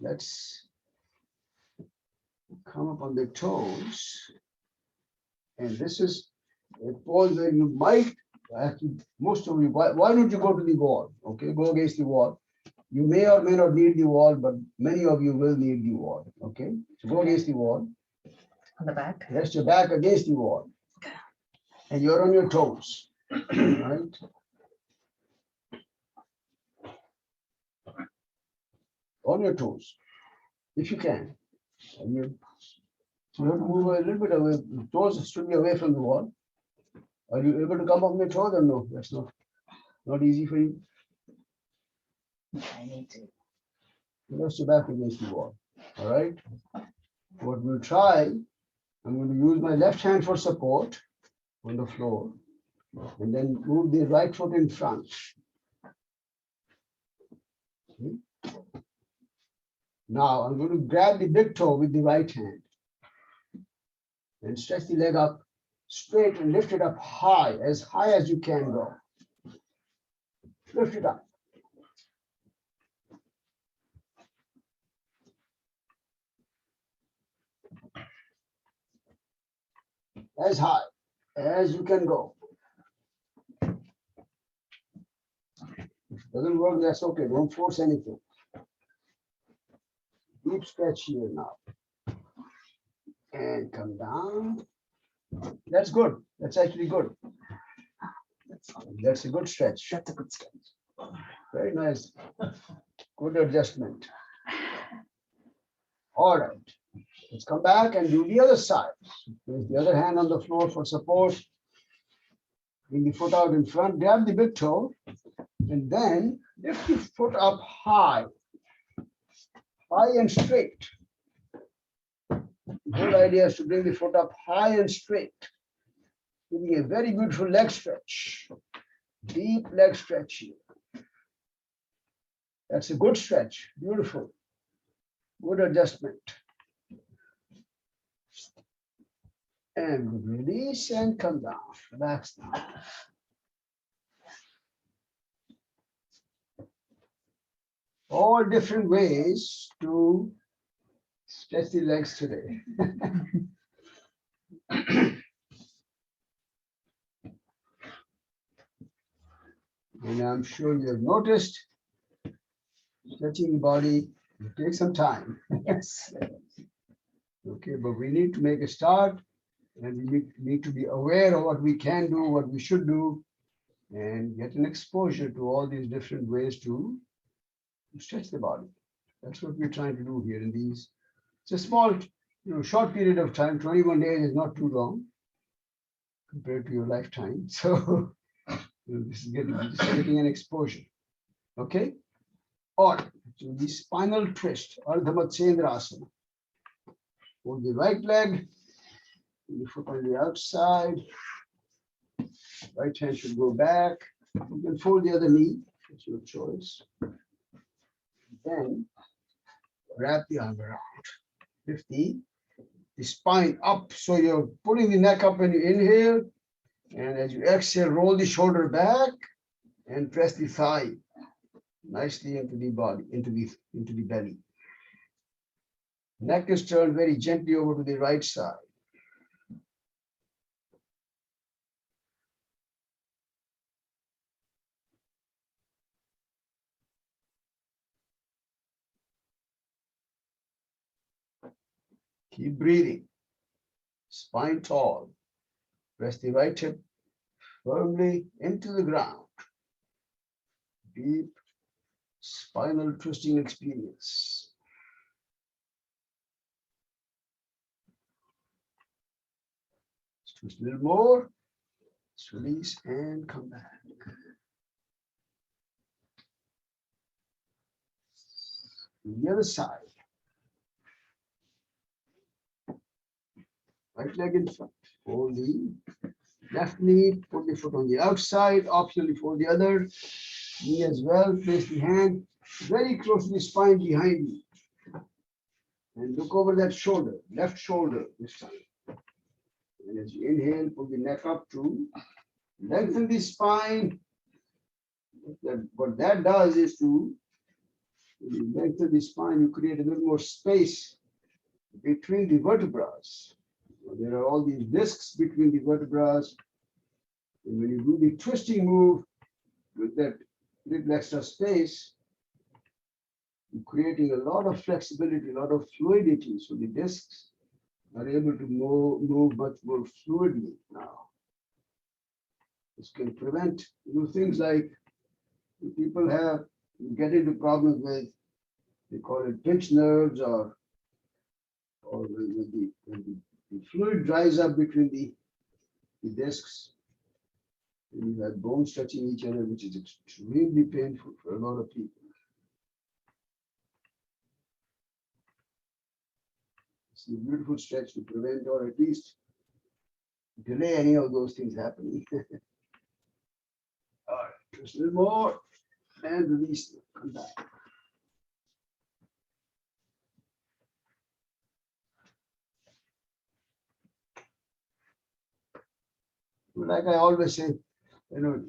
[SPEAKER 1] let's come up on the toes. And this is a pose where you might, actually, most of you, why don't you go to the wall? Okay, go against the wall. You may or may not need the wall, but many of you will need the wall. Okay, so go against the wall.
[SPEAKER 2] On the back.
[SPEAKER 1] Rest your back against the wall. And you're on your toes. Right? On your toes, if you can. And so you have to move a little bit away. The toes should be away from the wall. Are you able to come up on your toes or no? That's not easy for you.
[SPEAKER 2] I need to.
[SPEAKER 1] Rest your back against the wall. All right. What we'll try, I'm going to use my left hand for support on the floor, and then move the right foot in front. Okay. Now I'm going to grab the big toe with the right hand and stretch the leg up straight and lift it up high as you can go. Lift it up. As high as you can go. If it doesn't work, that's okay. Don't force anything. Deep stretch here now. And come down. That's good. That's actually good. That's a good stretch.
[SPEAKER 2] That's a good stretch.
[SPEAKER 1] Very nice. Good adjustment. All right. Let's come back and do the other side. Place the other hand on the floor for support. Bring the foot out in front. Grab the big toe. And then lift the foot up high. High and straight. The whole idea is to bring the foot up high and straight. Giving a very beautiful leg stretch. Deep leg stretch here. That's a good stretch. Beautiful. Good adjustment. And release and come down. Relax down. All different ways to stretch the legs today. And I'm sure you have noticed stretching the body will take some time.
[SPEAKER 2] Yes.
[SPEAKER 1] Okay, but we need to make a start, and we need to be aware of what we can do, what we should do, and get an exposure to all these different ways to stretch the body. That's what we're trying to do here in these. It's a small, short period of time. 21 days is not too long compared to your lifetime. So this is getting an exposure. Okay? Or to the spinal twist, Ardha Matsyendrasana. Hold the right leg, the foot on the outside. Right hand should go back. You can fold the other knee. It's your choice. Then wrap the arm around. Lift the spine up. So you're pulling the neck up when you inhale. And as you exhale, roll the shoulder back and press the thigh nicely into the body, into the belly. Neck is turned very gently over to the right side. Keep breathing. Spine tall. Press the right hip firmly into the ground. Deep spinal twisting experience. Let's twist a little more. Let's release and come back. The other side. Right leg in front. Hold the left knee, put the foot on the outside, optionally for the other knee as well. Place the hand very close to the spine behind you. And look over that shoulder, left shoulder this time. And as you inhale, pull the neck up to lengthen the spine. What that does is to lengthen the spine, you create a little more space between the vertebrae. There are all these discs between the vertebrae. And when you do the twisting move with that little extra space, you're creating a lot of flexibility, a lot of fluidity. So the discs are able to move much more fluidly now. This can prevent things like people get into problems with, they call it pinched nerves, or when the fluid dries up between the discs, and you have bones touching each other, which is extremely painful for a lot of people. It's a beautiful stretch to prevent or at least delay any of those things happening. All right, just a little more and release. Come back. Like I always say,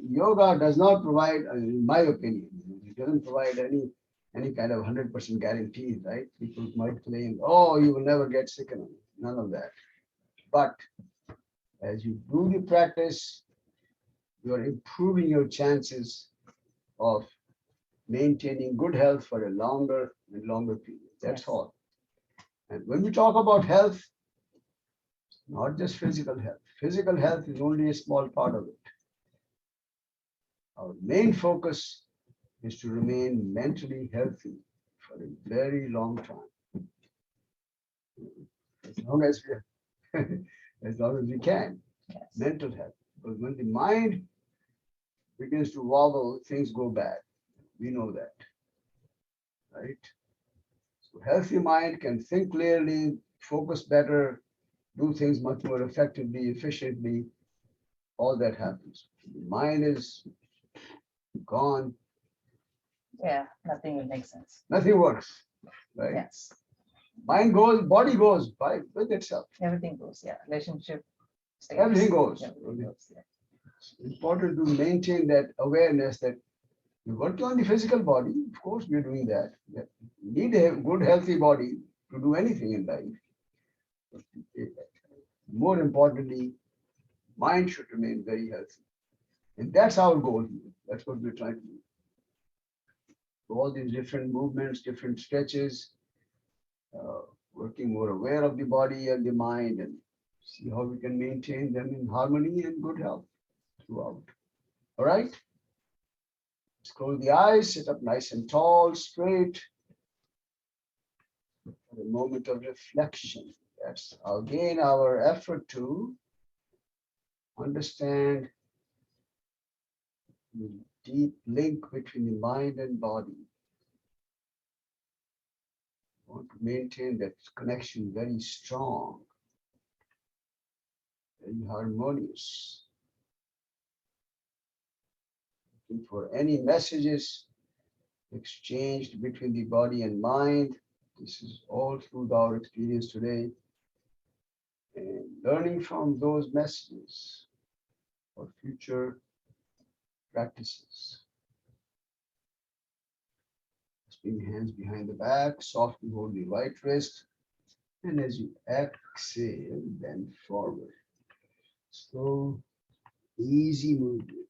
[SPEAKER 1] yoga does not provide, in my opinion, it doesn't provide any kind of 100% guarantee, right? People might claim, oh, you will never get sick, and none of that. But as you do the practice, you are improving your chances of maintaining good health for a longer and longer period. That's all. And when we talk about health, not just physical health. Physical health is only a small part of it. Our main focus is to remain mentally healthy for a very long time. As long as we can.
[SPEAKER 2] Yes.
[SPEAKER 1] Mental health. Because when the mind begins to wobble, things go bad. We know that. Right? So healthy mind can think clearly, focus better, do things much more effectively, efficiently. All that happens. The mind is gone.
[SPEAKER 2] Yeah, nothing will make sense.
[SPEAKER 1] Nothing works. Right?
[SPEAKER 2] Yes.
[SPEAKER 1] Mind goes, body goes by with itself.
[SPEAKER 2] Everything goes, yeah. Relationship stays.
[SPEAKER 1] Everything goes.
[SPEAKER 2] Everything goes, yeah.
[SPEAKER 1] It's important to maintain that awareness that you're working on the physical body. Of course, we're doing that. You need a good, healthy body to do anything in life. But more importantly, mind should remain very healthy. And that's our goal here. That's what we're trying to do. So all these different movements, different stretches, working more aware of the body and the mind, and see how we can maintain them in harmony and good health throughout. All right? Let's close the eyes, sit up nice and tall, straight. For a moment of reflection. That's again our effort to understand the deep link between the mind and body. We want to maintain that connection very strong, very harmonious. Looking for any messages exchanged between the body and mind. This is all through our experience today. And learning from those messages for future practices. Bring your hands behind the back, softly hold the right wrist. And as you exhale, bend forward. Slow, easy movement.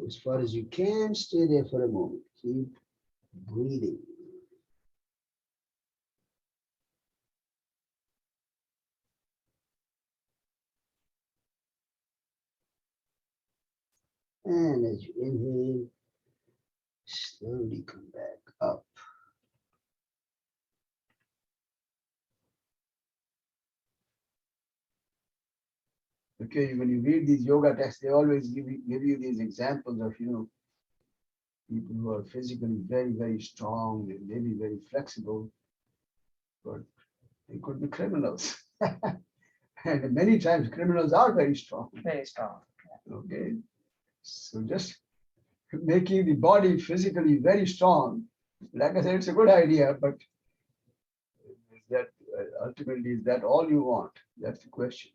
[SPEAKER 1] As far as you can, stay there for a moment. Keep breathing. And as you inhale, slowly come back up. Okay, when you read these yoga texts, they always give you these examples of, people who are physically very, very strong and maybe very flexible, but they could be criminals. And many times criminals are very strong.
[SPEAKER 2] Very strong.
[SPEAKER 1] Okay, so just making the body physically very strong, like I said, it's a good idea, but is that ultimately, is that all you want? That's the question.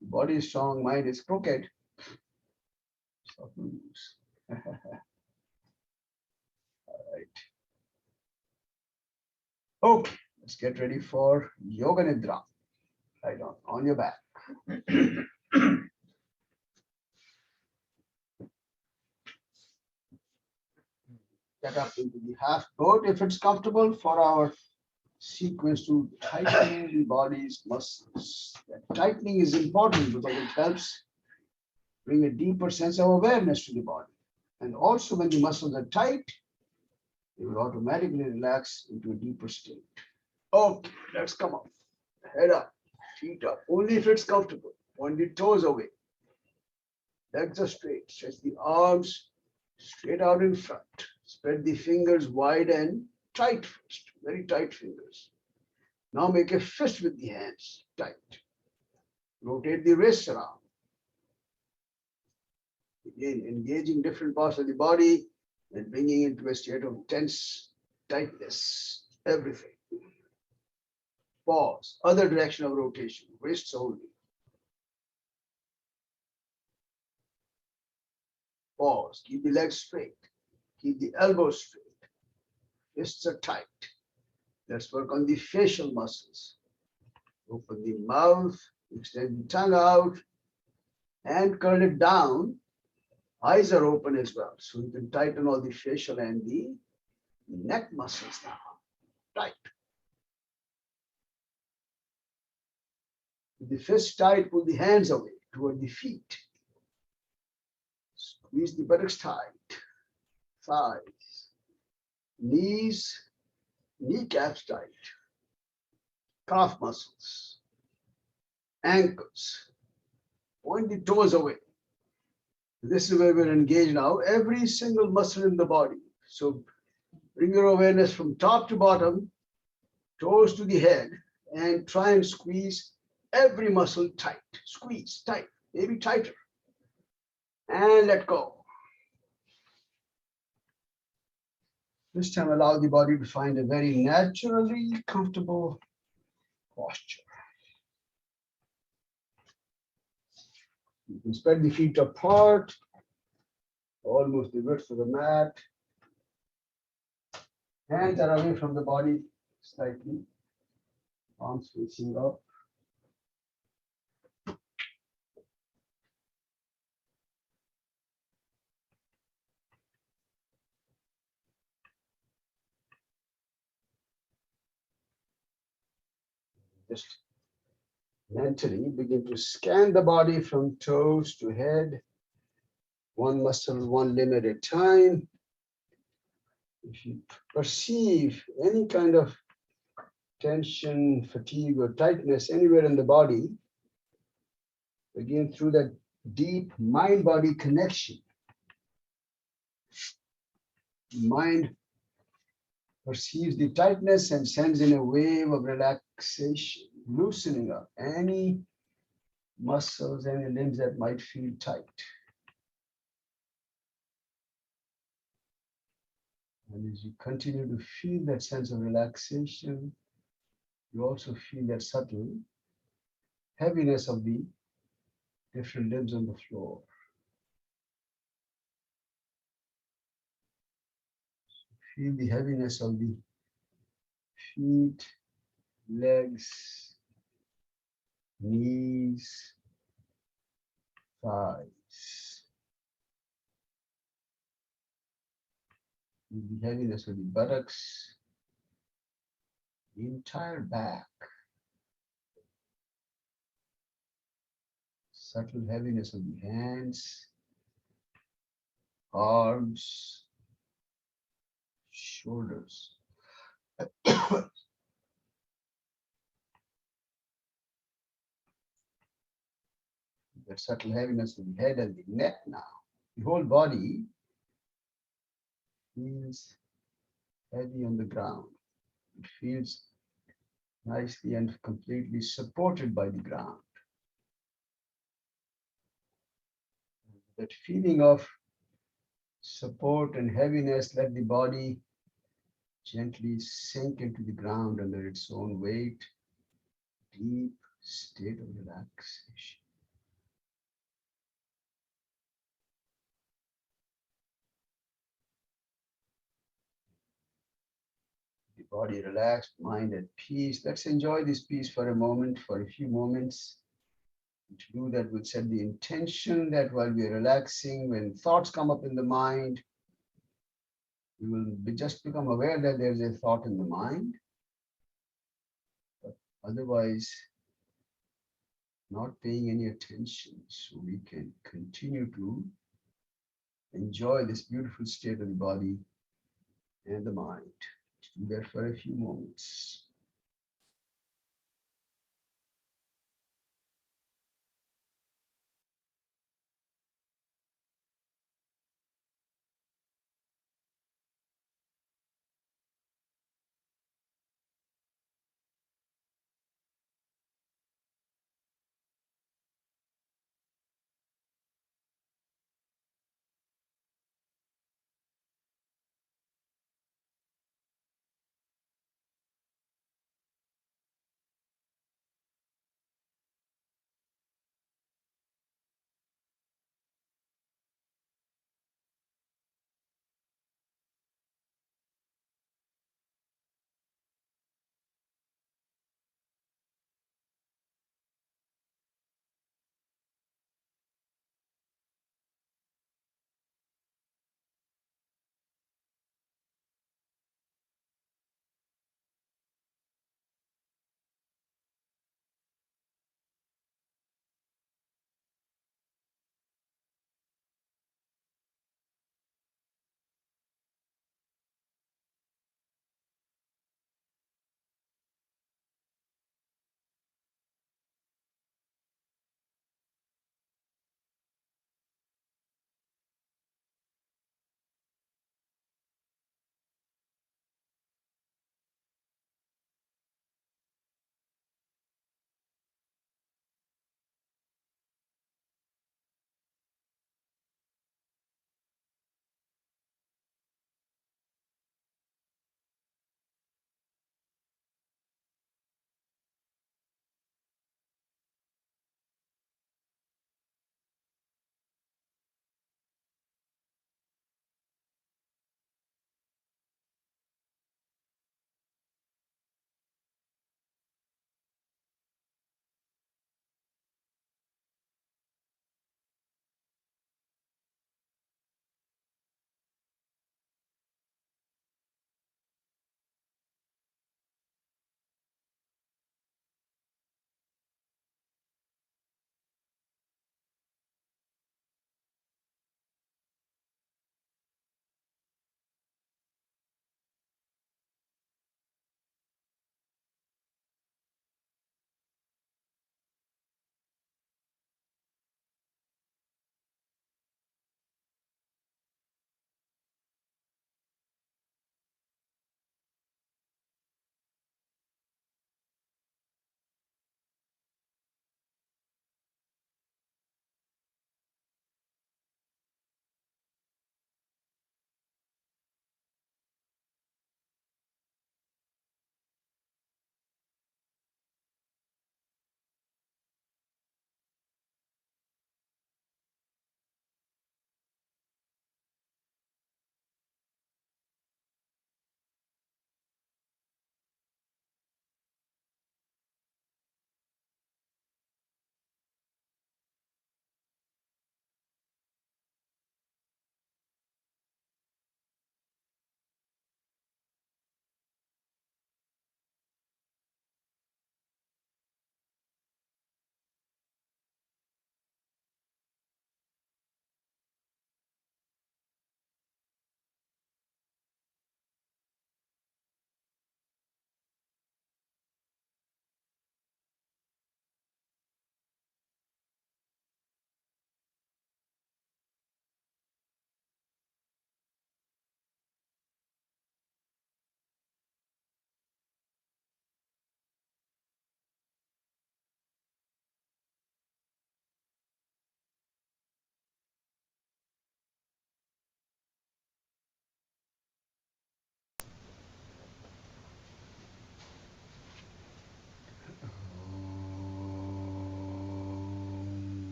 [SPEAKER 1] Body is strong, mind is crooked. Softens. All right. Okay, let's get ready for Yoga Nidra. Lie down on your back. Get up into the half boat if it's comfortable for our sequence to tighten the body's muscles. That tightening is important because it helps bring a deeper sense of awareness to the body. And also when the muscles are tight, they will automatically relax into a deeper state. Okay, let's come up. Head up, feet up, only if it's comfortable. Point the toes away. Legs are straight. Stretch the arms straight out in front. Spread the fingers wide and tight first, very tight fingers. Now make a fist with the hands, tight. Rotate the wrists around. Again, engaging different parts of the body and bringing it into a state of tense tightness. Everything. Pause. Other direction of rotation. Wrists only. Pause. Keep the legs straight. Keep the elbows straight. Fists are tight. Let's work on the facial muscles. Open the mouth. Extend the tongue out. And curl it down. Eyes are open as well. So you can tighten all the facial and the neck muscles now. Tight. With the fist tight, pull the hands away toward the feet. Squeeze the buttocks tight. Thighs. Knees. Kneecaps tight. Calf muscles. Ankles. Point the toes away. This is where we're engaged now. Every single muscle in the body. So bring your awareness from top to bottom, toes to the head, and try and squeeze every muscle tight. Squeeze tight, maybe tighter. And let go. This time allow the body to find a very naturally comfortable posture. You can spread the feet apart, almost the width of the mat. Hands are away from the body slightly, arms facing up. Just mentally begin to scan the body from toes to head, one muscle, one limb at a time. If you perceive any kind of tension, fatigue, or tightness anywhere in the body, again through that deep mind-body connection, mind perceives the tightness and sends in a wave of relaxation, loosening up any muscles, any limbs that might feel tight. And as you continue to feel that sense of relaxation, you also feel that subtle heaviness of the different limbs on the floor. Feel the heaviness of the feet, legs, knees, thighs. Feel the heaviness of the buttocks, the entire back. Subtle heaviness of the hands, arms, shoulders. That subtle heaviness of the head and the neck now. The whole body feels heavy on the ground. It feels nicely and completely supported by the ground. That feeling of support and heaviness, let the body gently sink into the ground under its own weight. Deep state of relaxation. Body relaxed, mind at peace. Let's enjoy this peace for a moment, for a few moments. To do that, we'll set the intention that while we are relaxing, when thoughts come up in the mind, we will just become aware that there's a thought in the mind. But otherwise, not paying any attention, so we can continue to enjoy this beautiful state of the body and the mind. Do that for a few moments.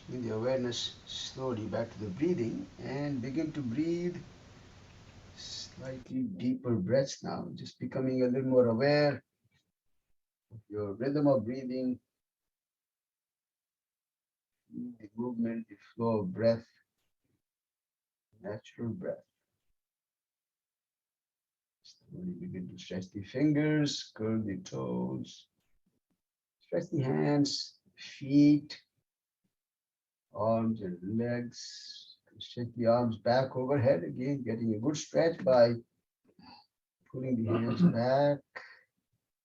[SPEAKER 1] Bring the awareness slowly back to the breathing and begin to breathe Slightly deeper breaths now, just becoming a little more aware of your rhythm of breathing, the movement, the flow of breath, natural breath. Slowly begin to stretch the fingers, curl the toes, stretch the hands, feet, arms and legs. Stretch the arms back overhead again, getting a good stretch by pulling the hands back,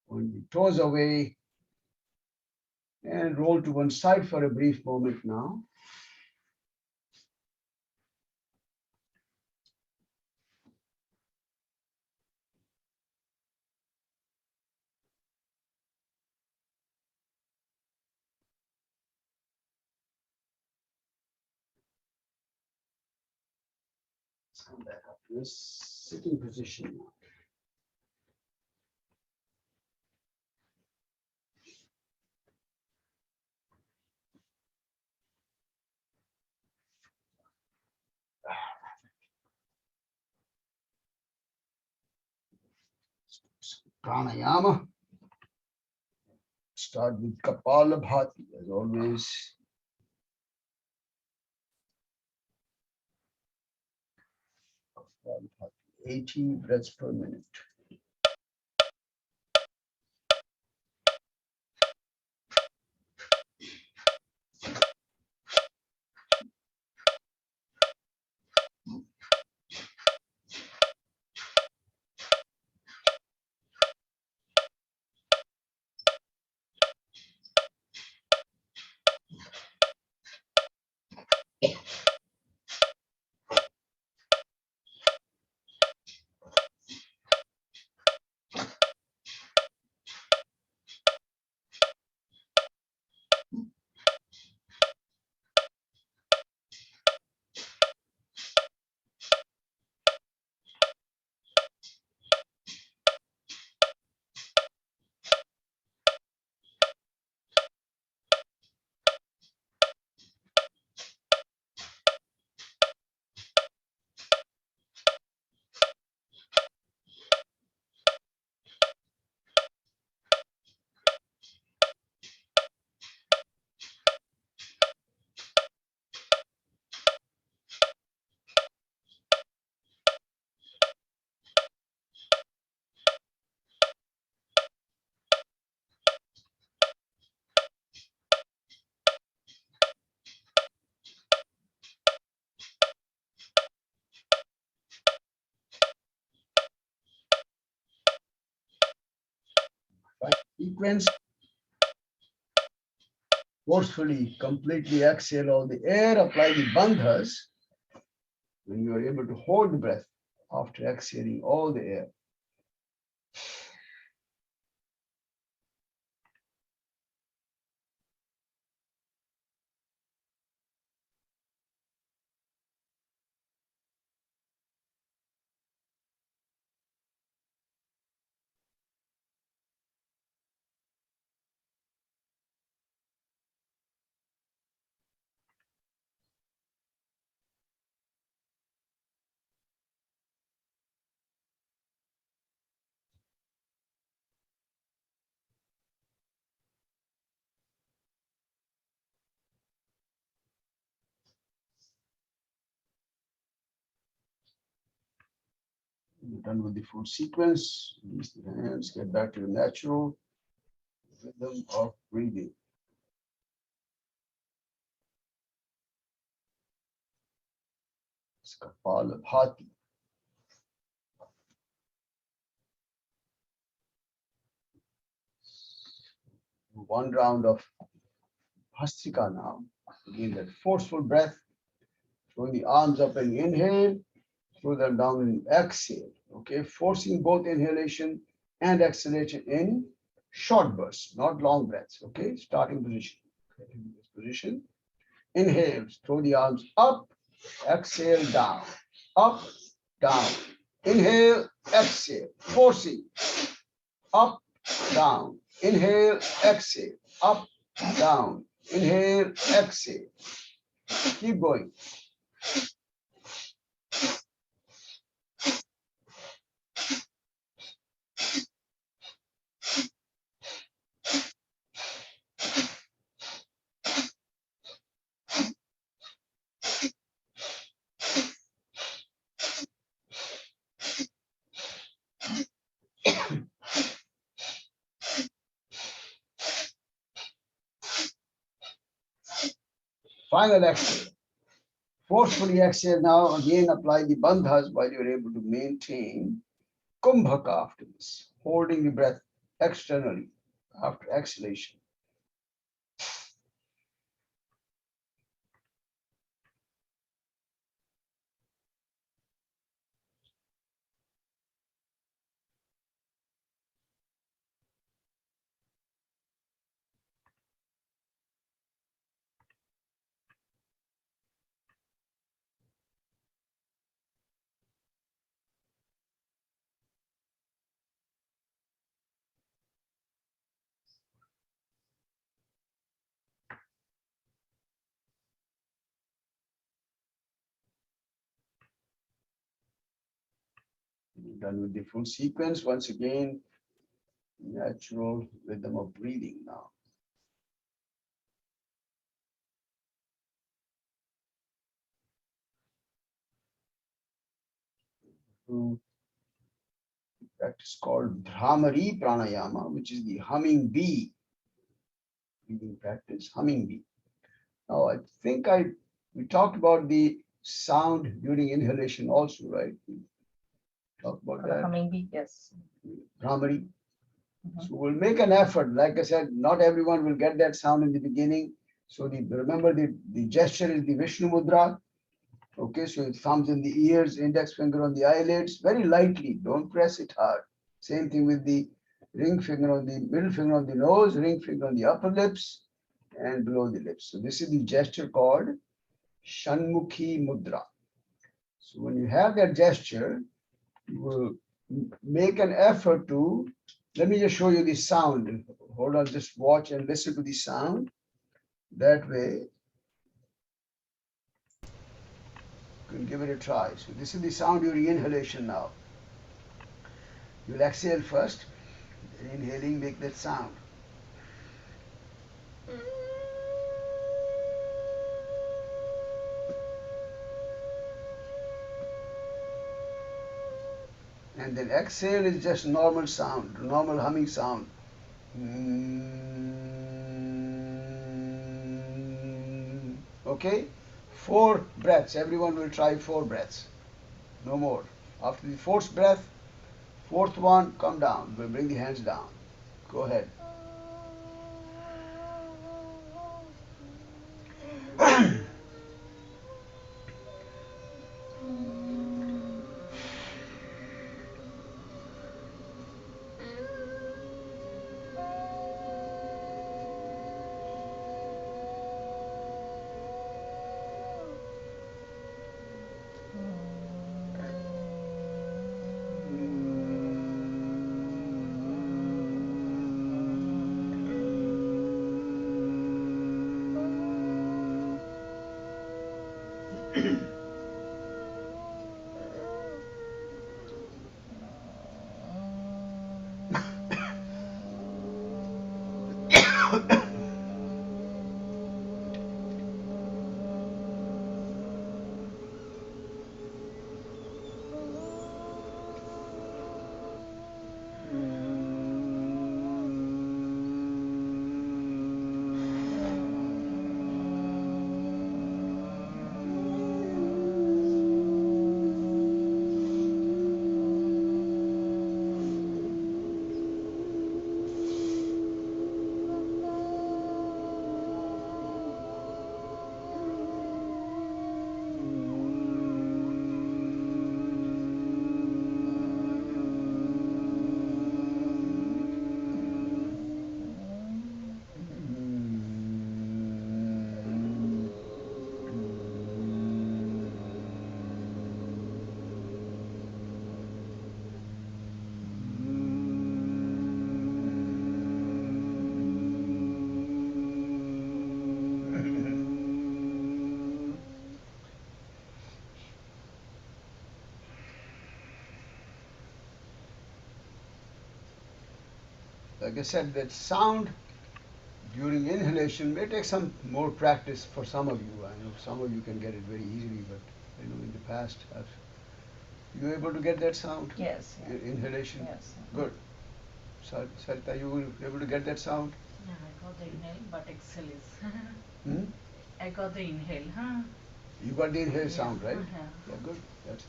[SPEAKER 1] pulling the toes away, and roll to one side for a brief moment now. Let's come back up to this sitting position now. Pranayama. Start with Kapalabhati as always. 80 breaths per minute. Sequence. Forcefully, completely exhale all the air, apply the bandhas when you are able to hold the breath after exhaling all the air. You're done with the full sequence. Release the hands, get back to the natural rhythm of breathing. It's Kapalabhati. One round of Bhastrika now. Again, that forceful breath. Throw the arms up and inhale. Throw them down and exhale. Okay, forcing both inhalation and exhalation in short bursts, not long breaths. Okay, starting position. Okay, in this position. Inhale, throw the arms up, exhale down, up, down. Inhale, exhale, forcing, up, down. Inhale, exhale, up, down. Inhale, exhale. Keep going. Final exhale. Forcefully exhale now. Again, apply the bandhas while you're able to maintain kumbhaka after this, holding the breath externally after exhalation. Done with the full sequence. Once again, natural rhythm of breathing now. To practice called Bhramari Pranayama, which is the humming bee breathing practice, humming bee. Now, I think we talked about the sound during inhalation also, right? We talked about
[SPEAKER 2] For the
[SPEAKER 1] that.
[SPEAKER 2] humming bee, yes.
[SPEAKER 1] Bhramari.
[SPEAKER 2] Mhm.
[SPEAKER 1] So we'll make an effort. Like I said, not everyone will get that sound in the beginning. So remember the gesture is the Vishnu Mudra. Okay, so it thumbs in the ears, index finger on the eyelids, very lightly. Don't press it hard. Same thing with the ring finger on the middle finger on the nose, ring finger on the upper lips, and below the lips. So this is the gesture called Shanmukhi Mudra. So when you have that gesture, you will make an effort to, let me just show you the sound. Hold on, just watch and listen to the sound. That way, you can give it a try. So this is the sound during inhalation now. You'll exhale first. Inhaling, make that sound. And then exhale is just normal sound, normal humming sound. Okay? 4 breaths. Everyone will try 4 breaths. No more. After the fourth breath, fourth one, come down. We'll bring the hands down. Go ahead. Like I said, that sound during inhalation may take some more practice for some of you. I know some of you can get it very easily, but I know in the past, you able to get that sound?
[SPEAKER 2] Yes. Yeah.
[SPEAKER 1] Inhalation?
[SPEAKER 2] Yes.
[SPEAKER 1] Good. Sarita, you will able to get that sound?
[SPEAKER 3] Yeah, I got the inhale, but exhale is.
[SPEAKER 1] Hmm?
[SPEAKER 2] I got the inhale, huh?
[SPEAKER 1] You got the inhale
[SPEAKER 2] Yeah.
[SPEAKER 1] sound, right?
[SPEAKER 2] Uh-huh.
[SPEAKER 1] Yeah, good. That's,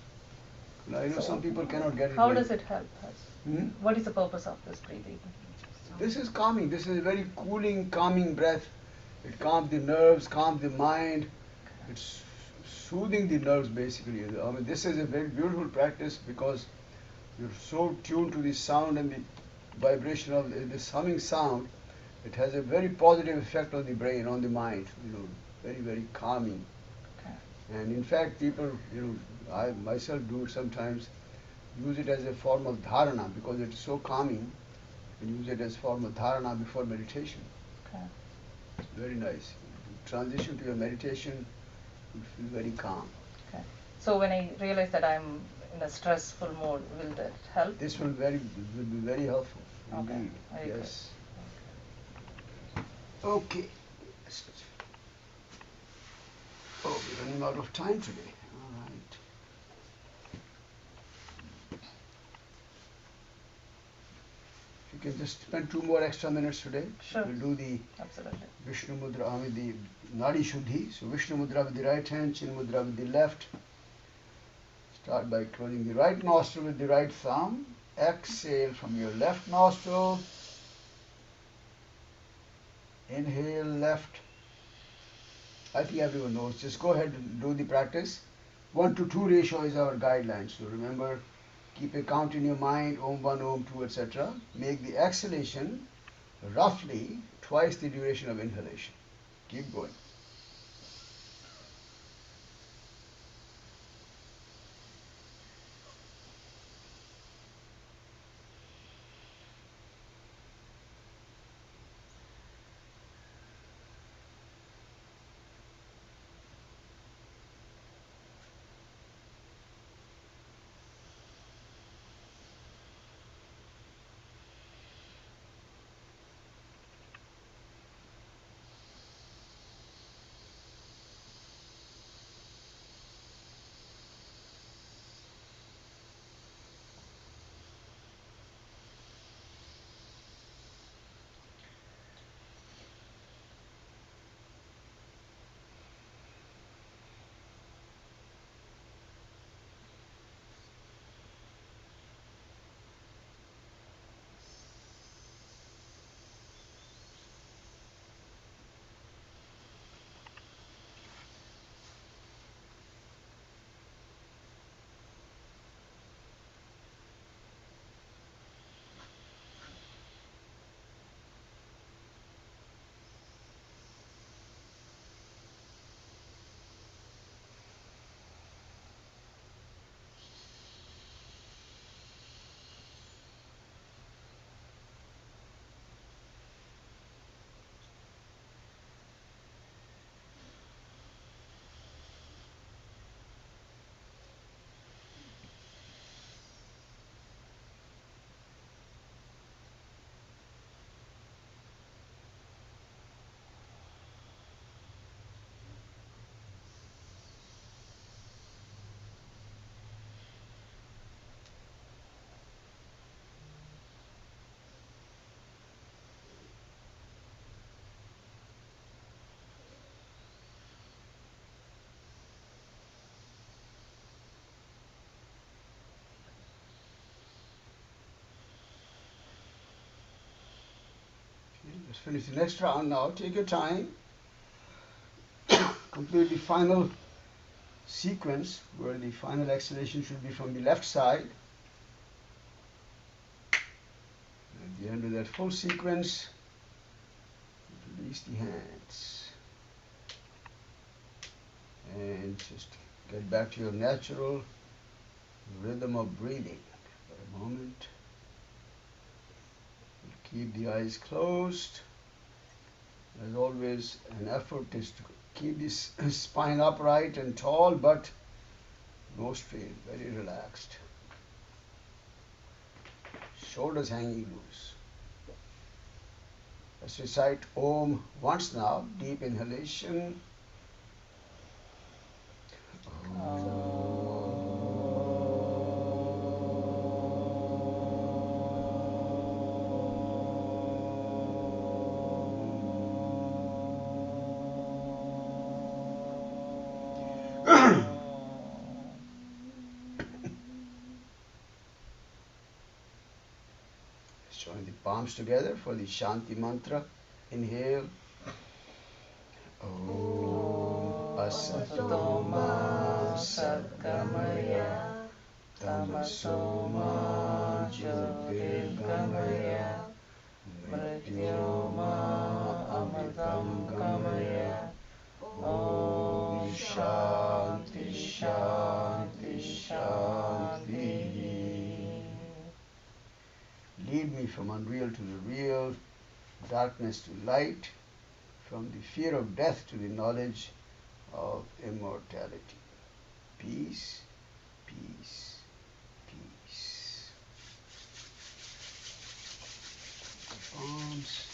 [SPEAKER 1] now, you know,
[SPEAKER 2] So
[SPEAKER 1] some people cannot get it.
[SPEAKER 2] how
[SPEAKER 1] like-
[SPEAKER 2] does it help us?
[SPEAKER 1] Hmm?
[SPEAKER 2] What is the purpose of this breathing?
[SPEAKER 1] This is calming. This is a very cooling, calming breath. It calms the nerves, calms the mind. It's soothing the nerves, basically. I mean, this is a very beautiful practice because you're so tuned to the sound and the vibration of this humming sound. It has a very positive effect on the brain, on the mind. You know, very, very calming.
[SPEAKER 2] Okay.
[SPEAKER 1] And in fact, people, you know, I myself do it sometimes, use it as a form of dharana because it's so calming. You can use it as a form of dharana before meditation.
[SPEAKER 2] Okay.
[SPEAKER 1] Very nice. Transition to your meditation, you feel very calm.
[SPEAKER 2] Okay. So when I realize that I'm in a stressful mode, will that help?
[SPEAKER 1] This will be very helpful.
[SPEAKER 2] Okay.
[SPEAKER 1] Indeed.
[SPEAKER 2] Very good.
[SPEAKER 1] Yes. Okay. Oh, we're running out of time today. All right. If you can just spend 2 more extra minutes today,
[SPEAKER 2] Sure.
[SPEAKER 1] we'll do the
[SPEAKER 2] Absolutely.
[SPEAKER 1] Vishnu Mudra, I mean the Nadi Shuddhi. So Vishnu Mudra with the right hand, Chin Mudra with the left. Start by closing the right nostril with the right thumb. Exhale from your left nostril. Inhale left. I think everyone knows. Just go ahead and do the practice. 1:2 ratio is our guideline. So remember, keep a count in your mind, Om 1, Om 2, etc. Make the exhalation roughly twice the duration of inhalation. Keep going. Okay, let's finish the next round now. Take your time. Complete the final sequence where the final exhalation should be from the left side. At the end of that full sequence, release the hands and just get back to your natural rhythm of breathing for a moment. Keep the eyes closed. As always, an effort is to keep this spine upright and tall, but no strain, very relaxed. Shoulders hanging loose. Let's recite Om once now. Deep inhalation. Join the palms together for the Shanti mantra. Inhale. Om Asato Ma Sadgamaya Tamaso Ma Jyotirgamaya Mrityoma Amritam Gamaya. Om Shanti Shanti Shanti. Lead me from unreal to the real, darkness to light, from the fear of death to the knowledge of immortality. Peace, peace, peace. Palms.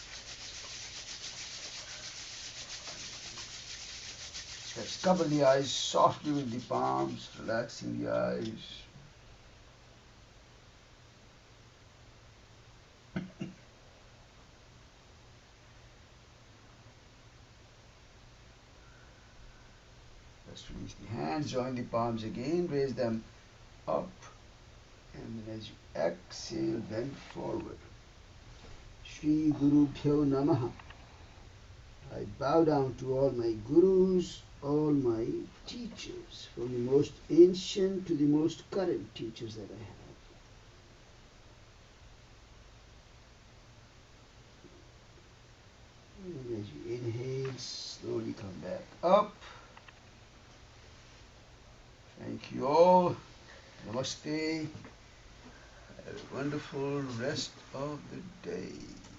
[SPEAKER 1] Let's cover the eyes softly with the palms, relaxing the eyes. Let's release the hands, join the palms again, raise them up, and then as you exhale, bend forward. Shri Guru Bhyo Namaha. I bow down to all my gurus, all my teachers, from the most ancient to the most current teachers that I have. And as you inhale, slowly come back up. Thank you all. Namaste. Have a wonderful rest of the day.